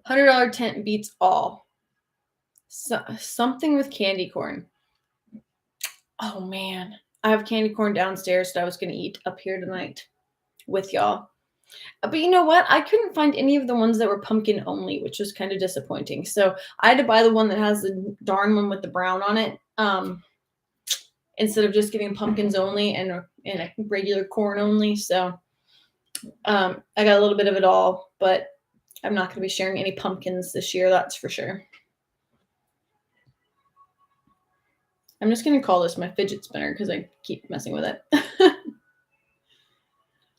Speaker 1: $100 tent beats all. Something with candy corn. Oh man, I have candy corn downstairs that I was going to eat up here tonight with y'all. But you know what? I couldn't find any of the ones that were pumpkin only, which was kind of disappointing. So I had to buy the one that has the darn one with the brown on it, instead of just getting pumpkins only and a regular corn only. So I got a little bit of it all, but I'm not going to be sharing any pumpkins this year, that's for sure. I'm just going to call this my fidget spinner because I keep messing with it.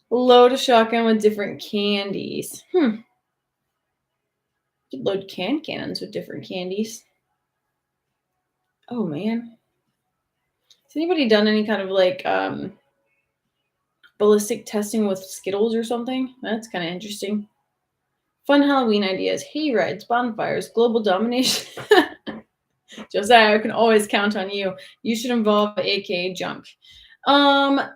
Speaker 1: Load a shotgun with different candies. Could load cannons with different candies. Oh, man. Has anybody done any kind of like ballistic testing with Skittles or something? That's kind of interesting. Fun Halloween ideas. Hayrides, bonfires, global domination. Josiah, I can always count on you. You should involve AK junk. I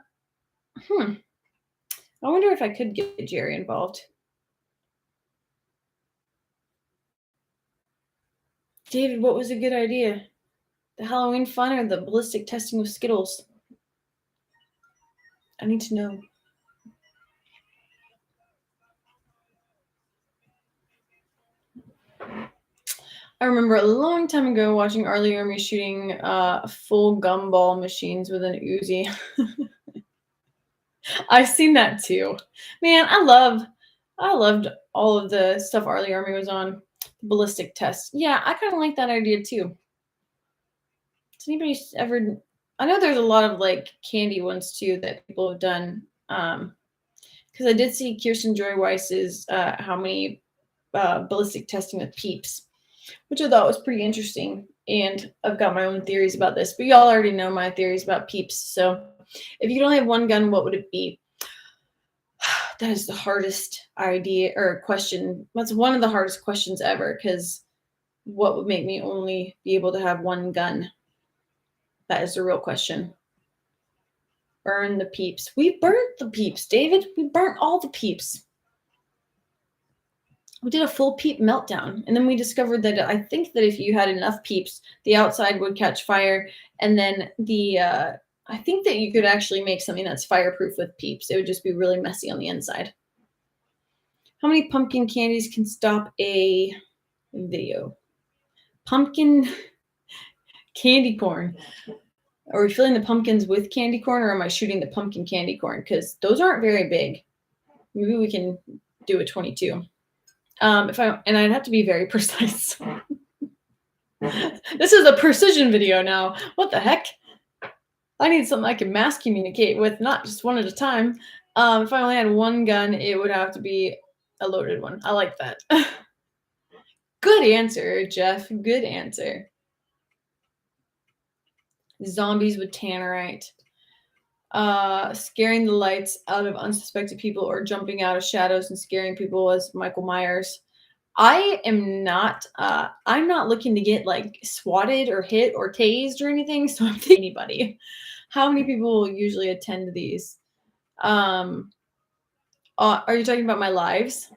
Speaker 1: wonder if I could get Jerry involved. David, what was a good idea? The Halloween fun or the ballistic testing with Skittles? I need to know. I remember a long time ago watching Arlie Army shooting full gumball machines with an Uzi. I've seen that too. Man, I loved all of the stuff Arlie Army was on. Ballistic tests. Yeah, I kind of like that idea too. Does anybody ever? I know there's a lot of like candy ones too that people have done. Because I did see Kirsten Joy Weiss's how many ballistic testing with Peeps, which I thought was pretty interesting. And I've got my own theories about this, but y'all already know my theories about Peeps. So if you could only have one gun, what would it be? That is the hardest idea or question. That's one of the hardest questions ever, because what would make me only be able to have one gun? That is the real question. Burn the Peeps. We burnt the Peeps, David. We burnt all the Peeps. We did a full Peep meltdown. And then we discovered that I think that if you had enough Peeps, the outside would catch fire. And then I think that you could actually make something that's fireproof with Peeps. It would just be really messy on the inside. How many pumpkin candies can stop a video? Pumpkin candy corn. Are we filling the pumpkins with candy corn, or am I shooting the pumpkin candy corn? Because those aren't very big. Maybe we can do a 22. And I'd have to be very precise. This is a precision video now. What the heck? I need something I can mass communicate with, not just one at a time. If I only had one gun, it would have to be a loaded one. I like that. Good answer, Jeff. Good answer. Zombies with tannerite. Scaring the lights out of unsuspected people or jumping out of shadows and scaring people as Michael Myers. I'm not looking to get like swatted or hit or tased or anything. So I'm thinking anybody. How many people usually attend these? Are you talking about my lives?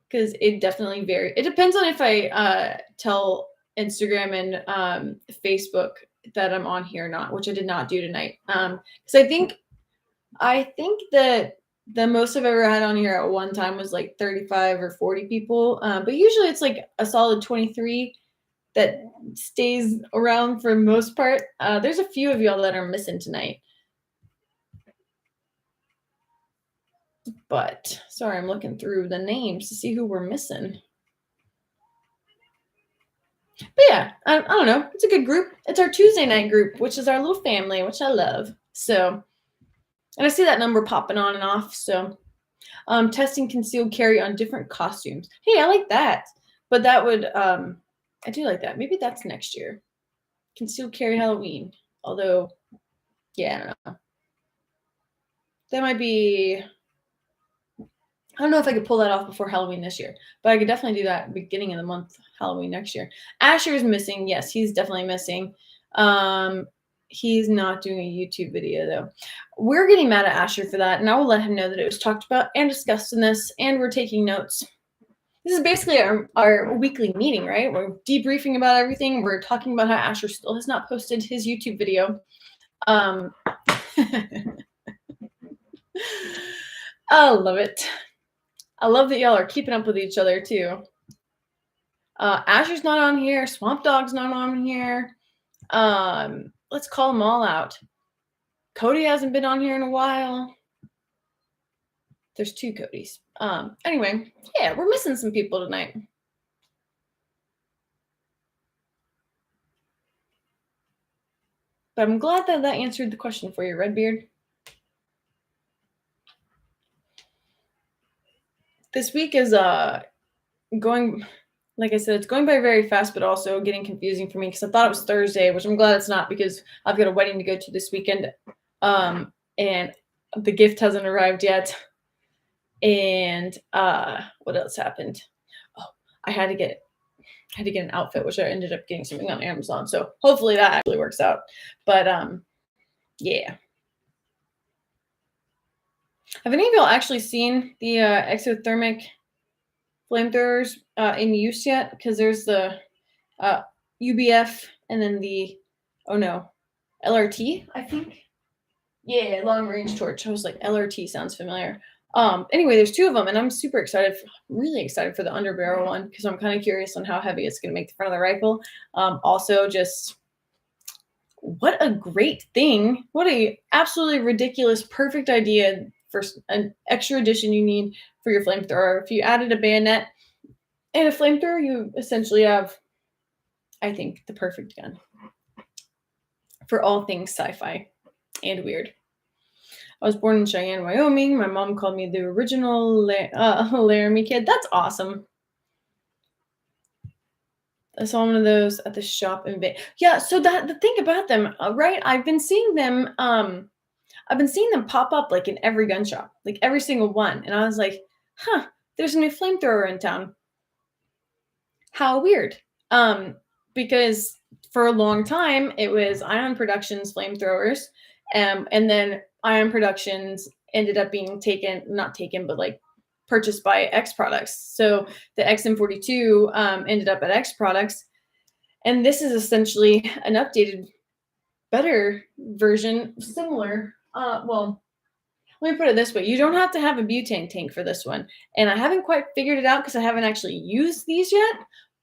Speaker 1: Because it definitely varies. It depends on if I tell Instagram and Facebook that I'm on here or not, which I did not do tonight. Because I think that the most I've ever had on here at one time was like 35 or 40 people. But usually it's like a solid 23 that stays around for the most part. There's a few of y'all that are missing tonight. But sorry, I'm looking through the names to see who we're missing. But yeah, I don't know. It's a good group. It's our Tuesday night group, which is our little family, which I love. So, and I see that number popping on and off. So, testing concealed carry on different costumes. Hey, I like that. But that would, I do like that. Maybe that's next year. Concealed carry Halloween. Although, yeah, I don't know. That might be, I don't know if I could pull that off before Halloween this year, but I could definitely do that beginning of the month, Halloween next year. Asher is missing. Yes, he's definitely missing. He's not doing a YouTube video though. We're getting mad at Asher for that, and I will let him know that it was talked about and discussed in this, and we're taking notes. This is basically our weekly meeting, right? We're debriefing about everything. We're talking about how Asher still has not posted his YouTube video. I love it. I love that y'all are keeping up with each other too. Asher's not on here. Swamp Dog's not on here. Let's call them all out. Cody hasn't been on here in a while. There's 2 Codys. Anyway, yeah, we're missing some people tonight. But I'm glad that answered the question for you, Redbeard. This week is going, like I said, it's going by very fast, but also getting confusing for me because I thought it was Thursday, which I'm glad it's not because I've got a wedding to go to this weekend. And the gift hasn't arrived yet. And what else happened? Oh, I had to get an outfit, which I ended up getting something on Amazon. So hopefully that actually works out. But yeah. Have any of y'all actually seen the exothermic flamethrowers in use yet? Because there's the UBF and then the, oh no, LRT, I think. Yeah, long range torch. I was like, LRT sounds familiar. Anyway, there's 2 of them, and I'm super excited, really excited for the underbarrel one because I'm kind of curious on how heavy it's going to make the front of the rifle. Also, just what a great thing. What a absolutely ridiculous, perfect idea for an extra addition you need for your flamethrower. If you added a bayonet and a flamethrower, you essentially have, I think, the perfect gun for all things sci-fi and weird. I was born in Cheyenne, Wyoming. My mom called me the original Laramie kid. That's awesome. I saw one of those at the shop in Bay. Yeah, so the thing about them, right? I've been seeing them pop up like in every gun shop, like every single one. And I was like, huh, there's a new flamethrower in town. How weird. Because for a long time it was Ion Productions flamethrowers. And then Ion Productions ended up being but like purchased by X Products. So the XM42 ended up at X Products. And this is essentially an updated, better version, similar. Well, let me put it this way. You don't have to have a butane tank for this one. And I haven't quite figured it out because I haven't actually used these yet,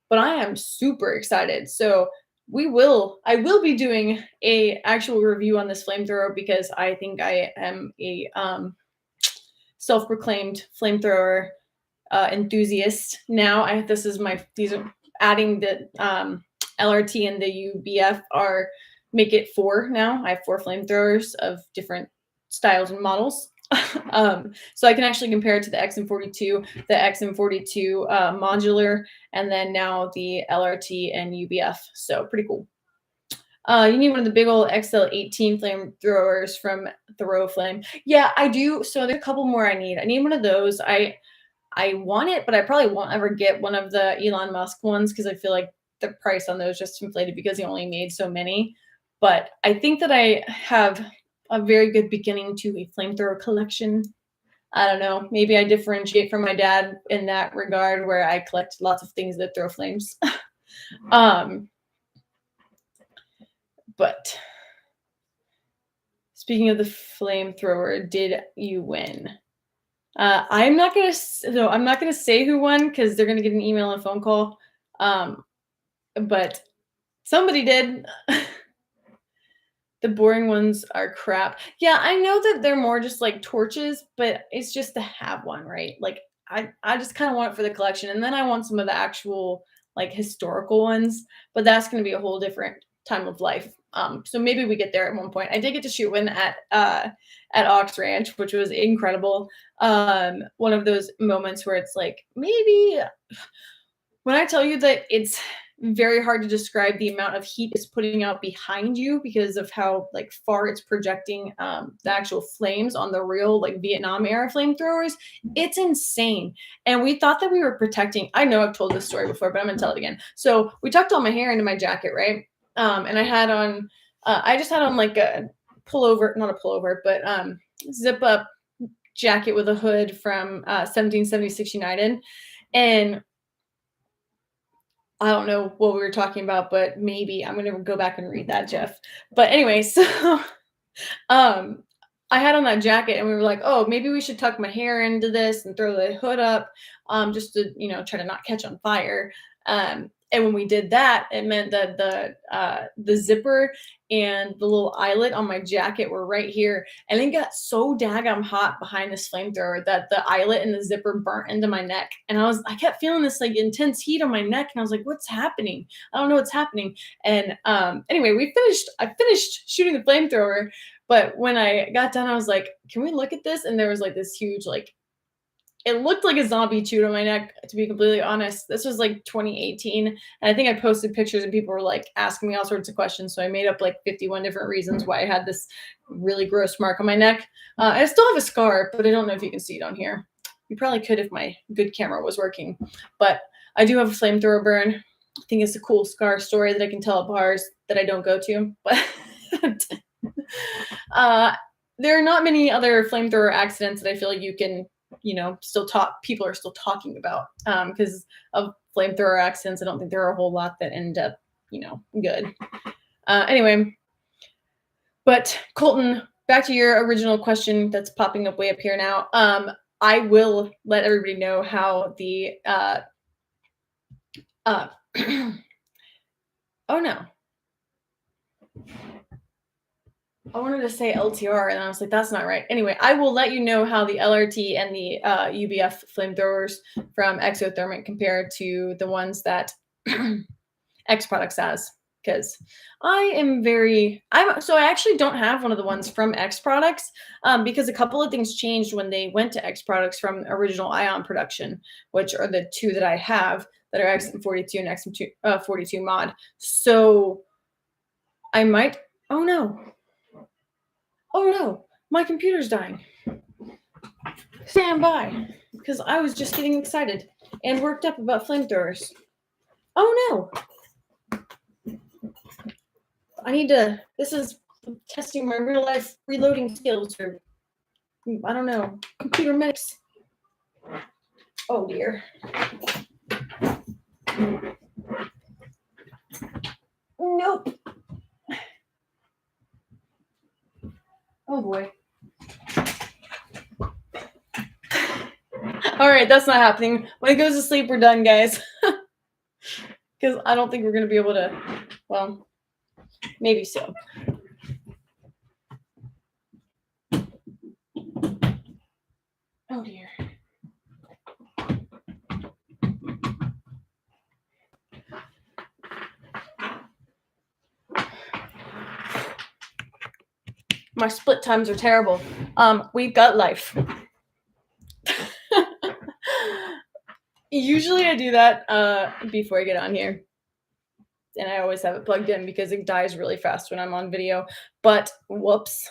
Speaker 1: but I am super excited. So I will be doing a actual review on this flamethrower because I think I am a self-proclaimed flamethrower enthusiast now. These are adding the LRT and the UBF are make it 4 now. I have 4 flamethrowers of different styles and models. So I can actually compare it to the XM42, the XM42 modular, and then now the LRT and UBF. So pretty cool. You need one of the big old XL18 flamethrowers from Throw Flame. Yeah, I do. So there's a couple more I need. I need one of those. I want it, but I probably won't ever get one of the Elon Musk ones because I feel like the price on those just inflated because he only made so many. But I think that I have a very good beginning to a flamethrower collection. I don't know. Maybe I differentiate from my dad in that regard where I collect lots of things that throw flames. But speaking of the flamethrower, did you win? I'm not gonna say who won because they're gonna get an email and a phone call. But somebody did. The boring ones are crap. Yeah, I know that they're more just like torches, but it's just to have one, right? Like I just kind of want it for the collection, and then I want some of the actual like historical ones, but that's gonna be a whole different time of life. So maybe we get there at one point. I did get to shoot one at Ox Ranch, which was incredible. One of those moments where it's like maybe when I tell you that it's very hard to describe the amount of heat it's putting out behind you because of how like far it's projecting the actual flames on the real like Vietnam era flamethrowers. It's insane. And we thought that we were protecting. I know I've told this story before, but I'm gonna tell it again. So we tucked all my hair into my jacket, right? And I had on, I just had on like a pullover, not a pullover, but zip up jacket with a hood from 1776 United. And I don't know what we were talking about, but maybe I'm gonna go back and read that, Jeff. But anyway, so I had on that jacket and we were like, oh, maybe we should tuck my hair into this and throw the hood up, just to, try to not catch on fire. And when we did that, it meant that the zipper and the little eyelet on my jacket were right here. And it got so daggum hot behind this flamethrower that the eyelet and the zipper burnt into my neck. And I kept feeling this like intense heat on my neck. And I was like, what's happening? I don't know what's happening. And anyway, I finished shooting the flamethrower. But when I got done, I was like, can we look at this? And there was like this huge, like, it looked like a zombie chewed on my neck, to be completely honest. This was like 2018. And I think I posted pictures and people were like asking me all sorts of questions. So I made up like 51 different reasons why I had this really gross mark on my neck. I still have a scar, but I don't know if you can see it on here. You probably could if my good camera was working. But I do have a flamethrower burn. I think it's a cool scar story that I can tell at bars that I don't go to. But there are not many other flamethrower accidents that I feel like you can people are still talking about because of flamethrower accidents. I don't think there are a whole lot that end up, good. Anyway, but Colton, back to your original question that's popping up way up here now. I will let everybody know how the oh no. I wanted to say LTR, and I was like, that's not right. Anyway, I will let you know how the LRT and the UBF flamethrowers from Exothermic compare to the ones that X Products has. Because I actually don't have one of the ones from X Products because a couple of things changed when they went to X Products from original Ion production, which are the two that I have that are XM42 and XM42 mod. So I might, oh no, my computer's dying. Stand by, because I was just getting excited and worked up about flamethrowers. Oh no. This is testing my real life reloading skills, or I don't know, computer mix. Oh dear. Nope. Oh boy. All right, that's not happening. When it goes to sleep, we're done, guys. Because I don't think we're going to be able to Well, maybe so. Oh dear. My split times are terrible. We've got life. Usually I do that before I get on here. And I always have it plugged in because it dies really fast when I'm on video. But whoops.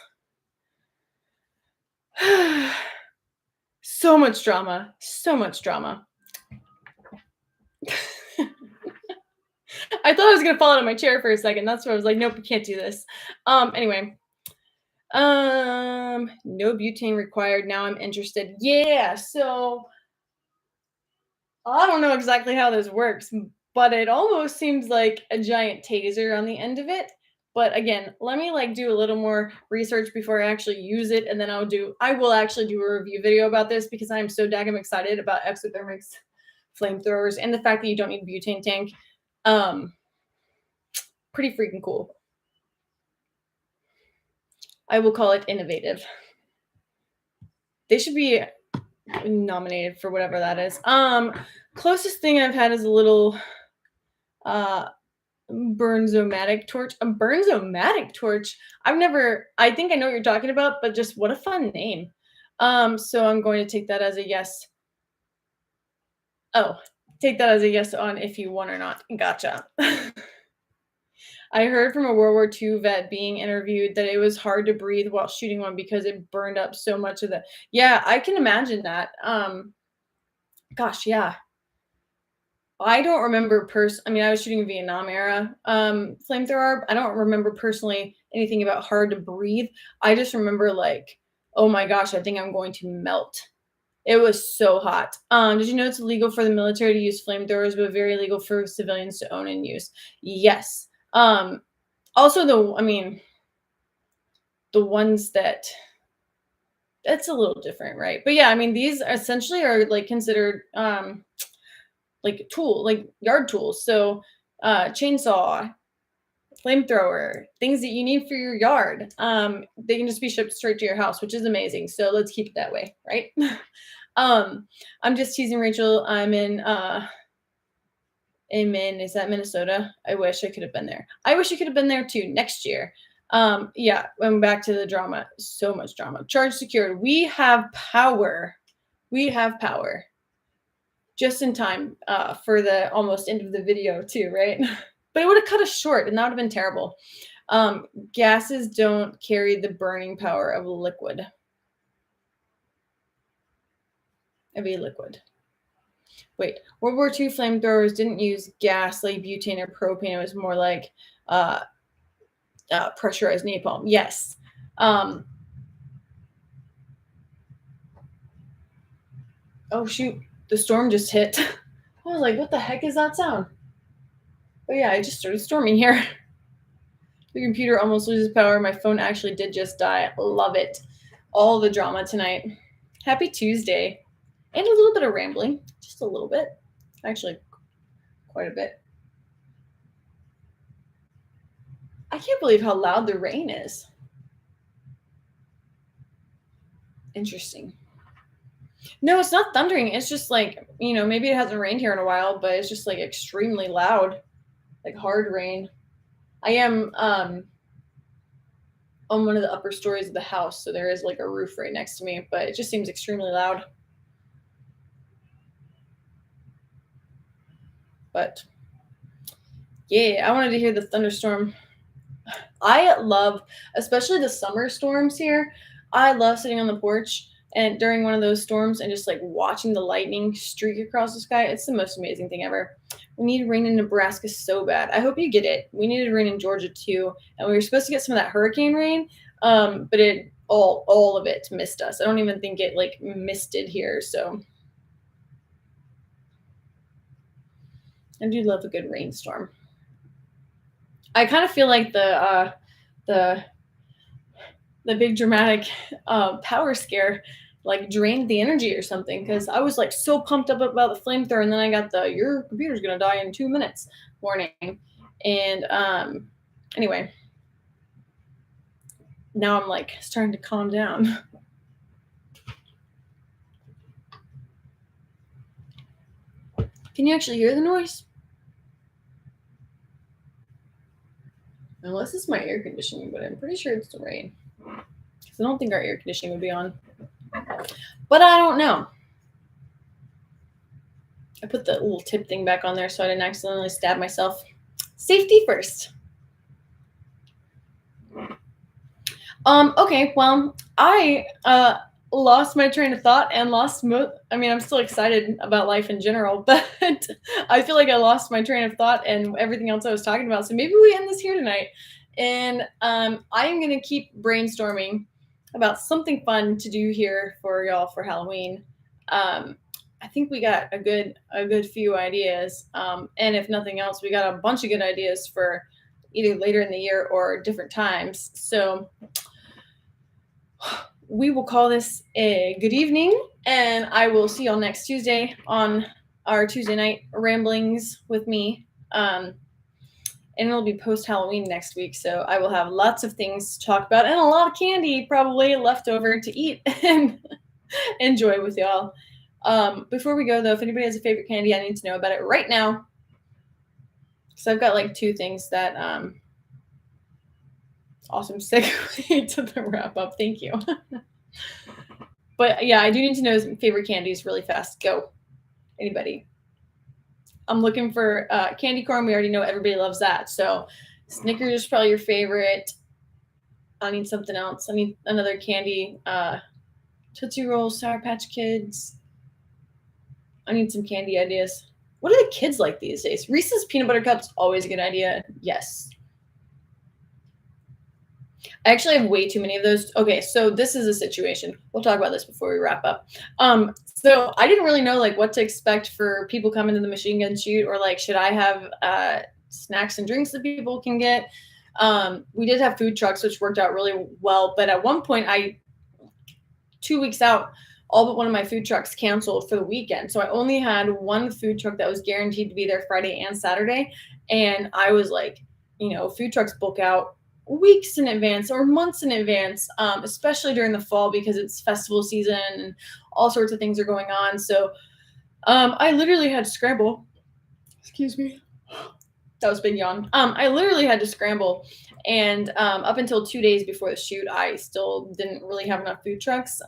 Speaker 1: So much drama. So much drama. I thought I was gonna fall out of my chair for a second. That's why I was like, nope, you can't do this. Anyway. No butane required. Now I'm interested. Yeah, so I don't know exactly how this works, but it almost seems like a giant taser on the end of it. But again, let me like do a little more research before I actually use it, and then I will actually do a review video about this because I am so daggum excited about exothermics, flamethrowers, and the fact that you don't need a butane tank. Pretty freaking cool. I will call it innovative. They should be nominated for whatever that is. Closest thing I've had is a little Burnzomatic torch. A Burnzomatic torch. I think I know what you're talking about, but just what a fun name. So I'm going to take that as a yes. Oh, take that as a yes on if you won or not. Gotcha. I heard from a World War II vet being interviewed that it was hard to breathe while shooting one because it burned up so much of the. Yeah, I can imagine that. Gosh, yeah. I don't remember I mean, I was shooting Vietnam era flamethrower. I don't remember personally anything about hard to breathe. I just remember like, oh my gosh, I think I'm going to melt. It was so hot. Did you know it's illegal for the military to use flamethrowers, but very legal for civilians to own and use? Yes. Also, the ones that's a little different, right? But yeah, I mean, these essentially are like considered like yard tools. So chainsaw, flamethrower, things that you need for your yard. They can just be shipped straight to your house, which is amazing. So let's keep it that way, right? I'm just teasing Rachel. I'm in is that Minnesota? I wish I could have been there. I wish you could have been there too next year. Yeah, I'm back to the drama. So much drama. Charge secured. We have power. We have power. Just in time for the almost end of the video too, right? But it would have cut us short and that would have been terrible. Gases don't carry the burning power of liquid. Of a liquid. Wait, World War II flamethrowers didn't use gas like butane or propane. It was more like pressurized napalm. Yes. Oh shoot, the storm just hit. I was like, what the heck is that sound? Oh yeah, it just started storming here. The computer almost loses power. My phone actually did just die. Love it. All the drama tonight. Happy Tuesday. And a little bit of rambling. Just a little bit. Actually, quite a bit. I can't believe how loud the rain is. Interesting. No, it's not thundering. It's just like, maybe it hasn't rained here in a while, but it's just like extremely loud. Like hard rain. I am on one of the upper stories of the house, so there is like a roof right next to me, but it just seems extremely loud. But yeah, I wanted to hear the thunderstorm. I love, especially the summer storms here. I love sitting on the porch and during one of those storms and just like watching the lightning streak across the sky. It's the most amazing thing ever. We need rain in Nebraska so bad. I hope you get it. We needed rain in Georgia too, and we were supposed to get some of that hurricane rain, but it all of it missed us. I don't even think it like misted here. So I do love a good rainstorm. I kind of feel like the big dramatic power scare like drained the energy or something, because I was like so pumped up about the flamethrower, and then I got your computer's gonna die in 2 minutes warning, And anyway, now I'm like starting to calm down. Can you actually hear the noise? Unless it's my air conditioning, but I'm pretty sure it's the rain. Because I don't think our air conditioning would be on. But I don't know. I put the little tip thing back on there so I didn't accidentally stab myself. Safety first. Okay, well, I lost my train of thought and I mean, I'm still excited about life in general, but I feel like I lost my train of thought and everything else I was talking about. So maybe we end this here tonight. And I am going to keep brainstorming about something fun to do here for y'all for Halloween. I think we got a good few ideas. And if nothing else, we got a bunch of good ideas for either later in the year or different times. So we will call this a good evening, and I will see y'all next Tuesday on our Tuesday night ramblings with me. And it'll be post Halloween next week, so I will have lots of things to talk about and a lot of candy probably left over to eat and enjoy with y'all. Before we go, though, if anybody has a favorite candy, I need to know about it right now. So I've got like two things that awesome segue to the wrap up. Thank you. But yeah, I do need to know his favorite candies really fast. Go. Anybody? I'm looking for candy corn. We already know everybody loves that. So Snickers is probably your favorite. I need something else. I need another candy. Tootsie Rolls, Sour Patch Kids. I need some candy ideas. What do the kids like these days? Reese's Peanut Butter Cups, always a good idea. Yes. I actually have way too many of those. Okay, so this is a situation. We'll talk about this before we wrap up. So I didn't really know like what to expect for people coming to the machine gun shoot, or like should I have snacks and drinks that people can get. We did have food trucks, which worked out really well. But at one point, 2 weeks out, all but one of my food trucks canceled for the weekend. So I only had one food truck that was guaranteed to be there Friday and Saturday. And I was like, food trucks book out weeks in advance or months in advance, especially during the fall because it's festival season and all sorts of things are going on. So I literally had to scramble. Excuse me. That was a big yawn. I literally had to scramble. And up until 2 days before the shoot, I still didn't really have enough food trucks.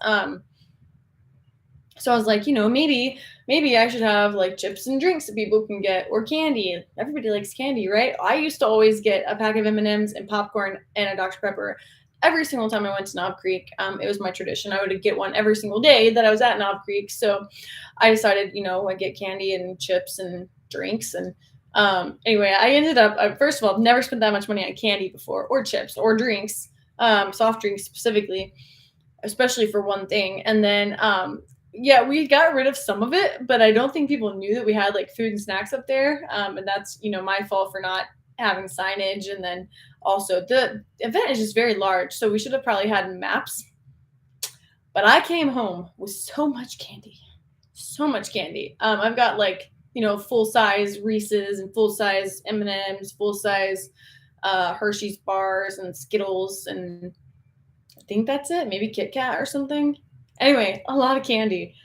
Speaker 1: So I was like, maybe I should have like chips and drinks that people can get, or candy. Everybody likes candy, right? I used to always get a pack of M&Ms and popcorn and a Dr. Pepper every single time I went to Knob Creek. It was my tradition. I would get one every single day that I was at Knob Creek. So I decided, I get candy and chips and drinks. And anyway, I ended up, first of all, I've never spent that much money on candy before, or chips, or drinks, soft drinks specifically, especially for one thing. And then, yeah, we got rid of some of it, but I don't think people knew that we had like food and snacks up there. And that's, my fault for not having signage. And then also the event is just very large. So we should have probably had maps. But I came home with so much candy. So much candy. I've got like, full size Reese's and full size M&Ms, full size Hershey's bars and Skittles, and I think that's it. Maybe Kit Kat or something. Anyway, a lot of candy.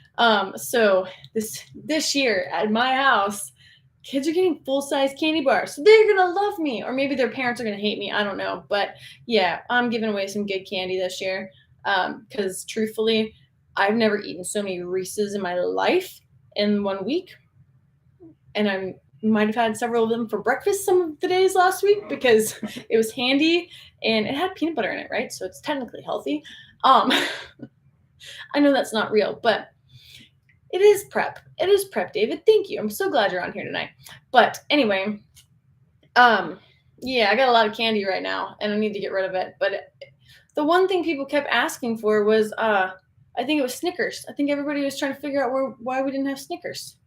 Speaker 1: So this year at my house, kids are getting full-size candy bars. So they're gonna love me, or maybe their parents are gonna hate me. I don't know. But yeah, I'm giving away some good candy this year. Because truthfully, I've never eaten so many Reese's in my life in 1 week. And I might have had several of them for breakfast some of the days last week because it was handy and it had peanut butter in it, right? So it's technically healthy. I know that's not real, but it is prep. It is prep, David. Thank you. I'm so glad you're on here tonight. But anyway, yeah, I got a lot of candy right now and I need to get rid of it. But the one thing people kept asking for was, I think it was Snickers. I think everybody was trying to figure out why we didn't have Snickers.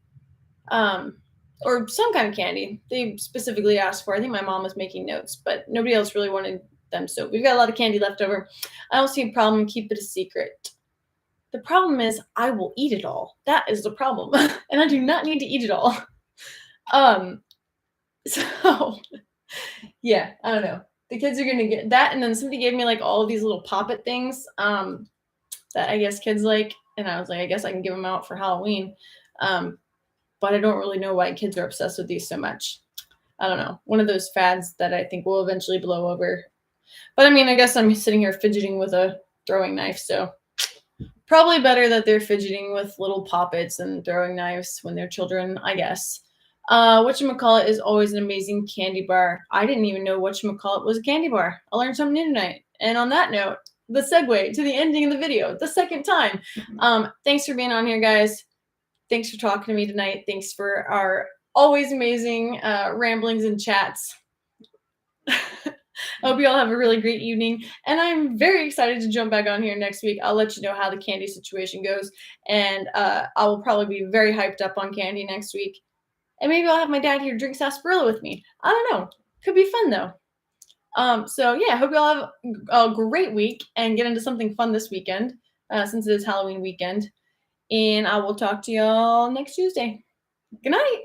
Speaker 1: Or some kind of candy. They specifically asked for. I think my mom was making notes, but nobody else really wanted them. So we've got a lot of candy left over. I don't see a problem. Keep it a secret. The problem is I will eat it all. That is the problem. And I do not need to eat it all. So Yeah, I don't know. The kids are gonna get that, and then somebody gave me like all of these little poppet things that I guess kids like, and I was like, I guess I can give them out for Halloween. Um, but I don't really know why kids are obsessed with these so much. I don't know. One of those fads that I think will eventually blow over. But I mean, I guess I'm sitting here fidgeting with a throwing knife, so probably better that they're fidgeting with little poppets and throwing knives when they're children, I guess. Whatchamacallit is always an amazing candy bar. I didn't even know whatchamacallit was a candy bar. I learned something new tonight. And on that note, the segue to the ending of the video, the second time. Thanks for being on here, guys. Thanks for talking to me tonight. Thanks for our always amazing ramblings and chats. I hope you all have a really great evening. And I'm very excited to jump back on here next week. I'll let you know how the candy situation goes. And I will probably be very hyped up on candy next week. And maybe I'll have my dad here drink sarsaparilla with me. I don't know. Could be fun though. So yeah, I hope you all have a great week and get into something fun this weekend, since it is Halloween weekend. And I will talk to y'all next Tuesday. Good night.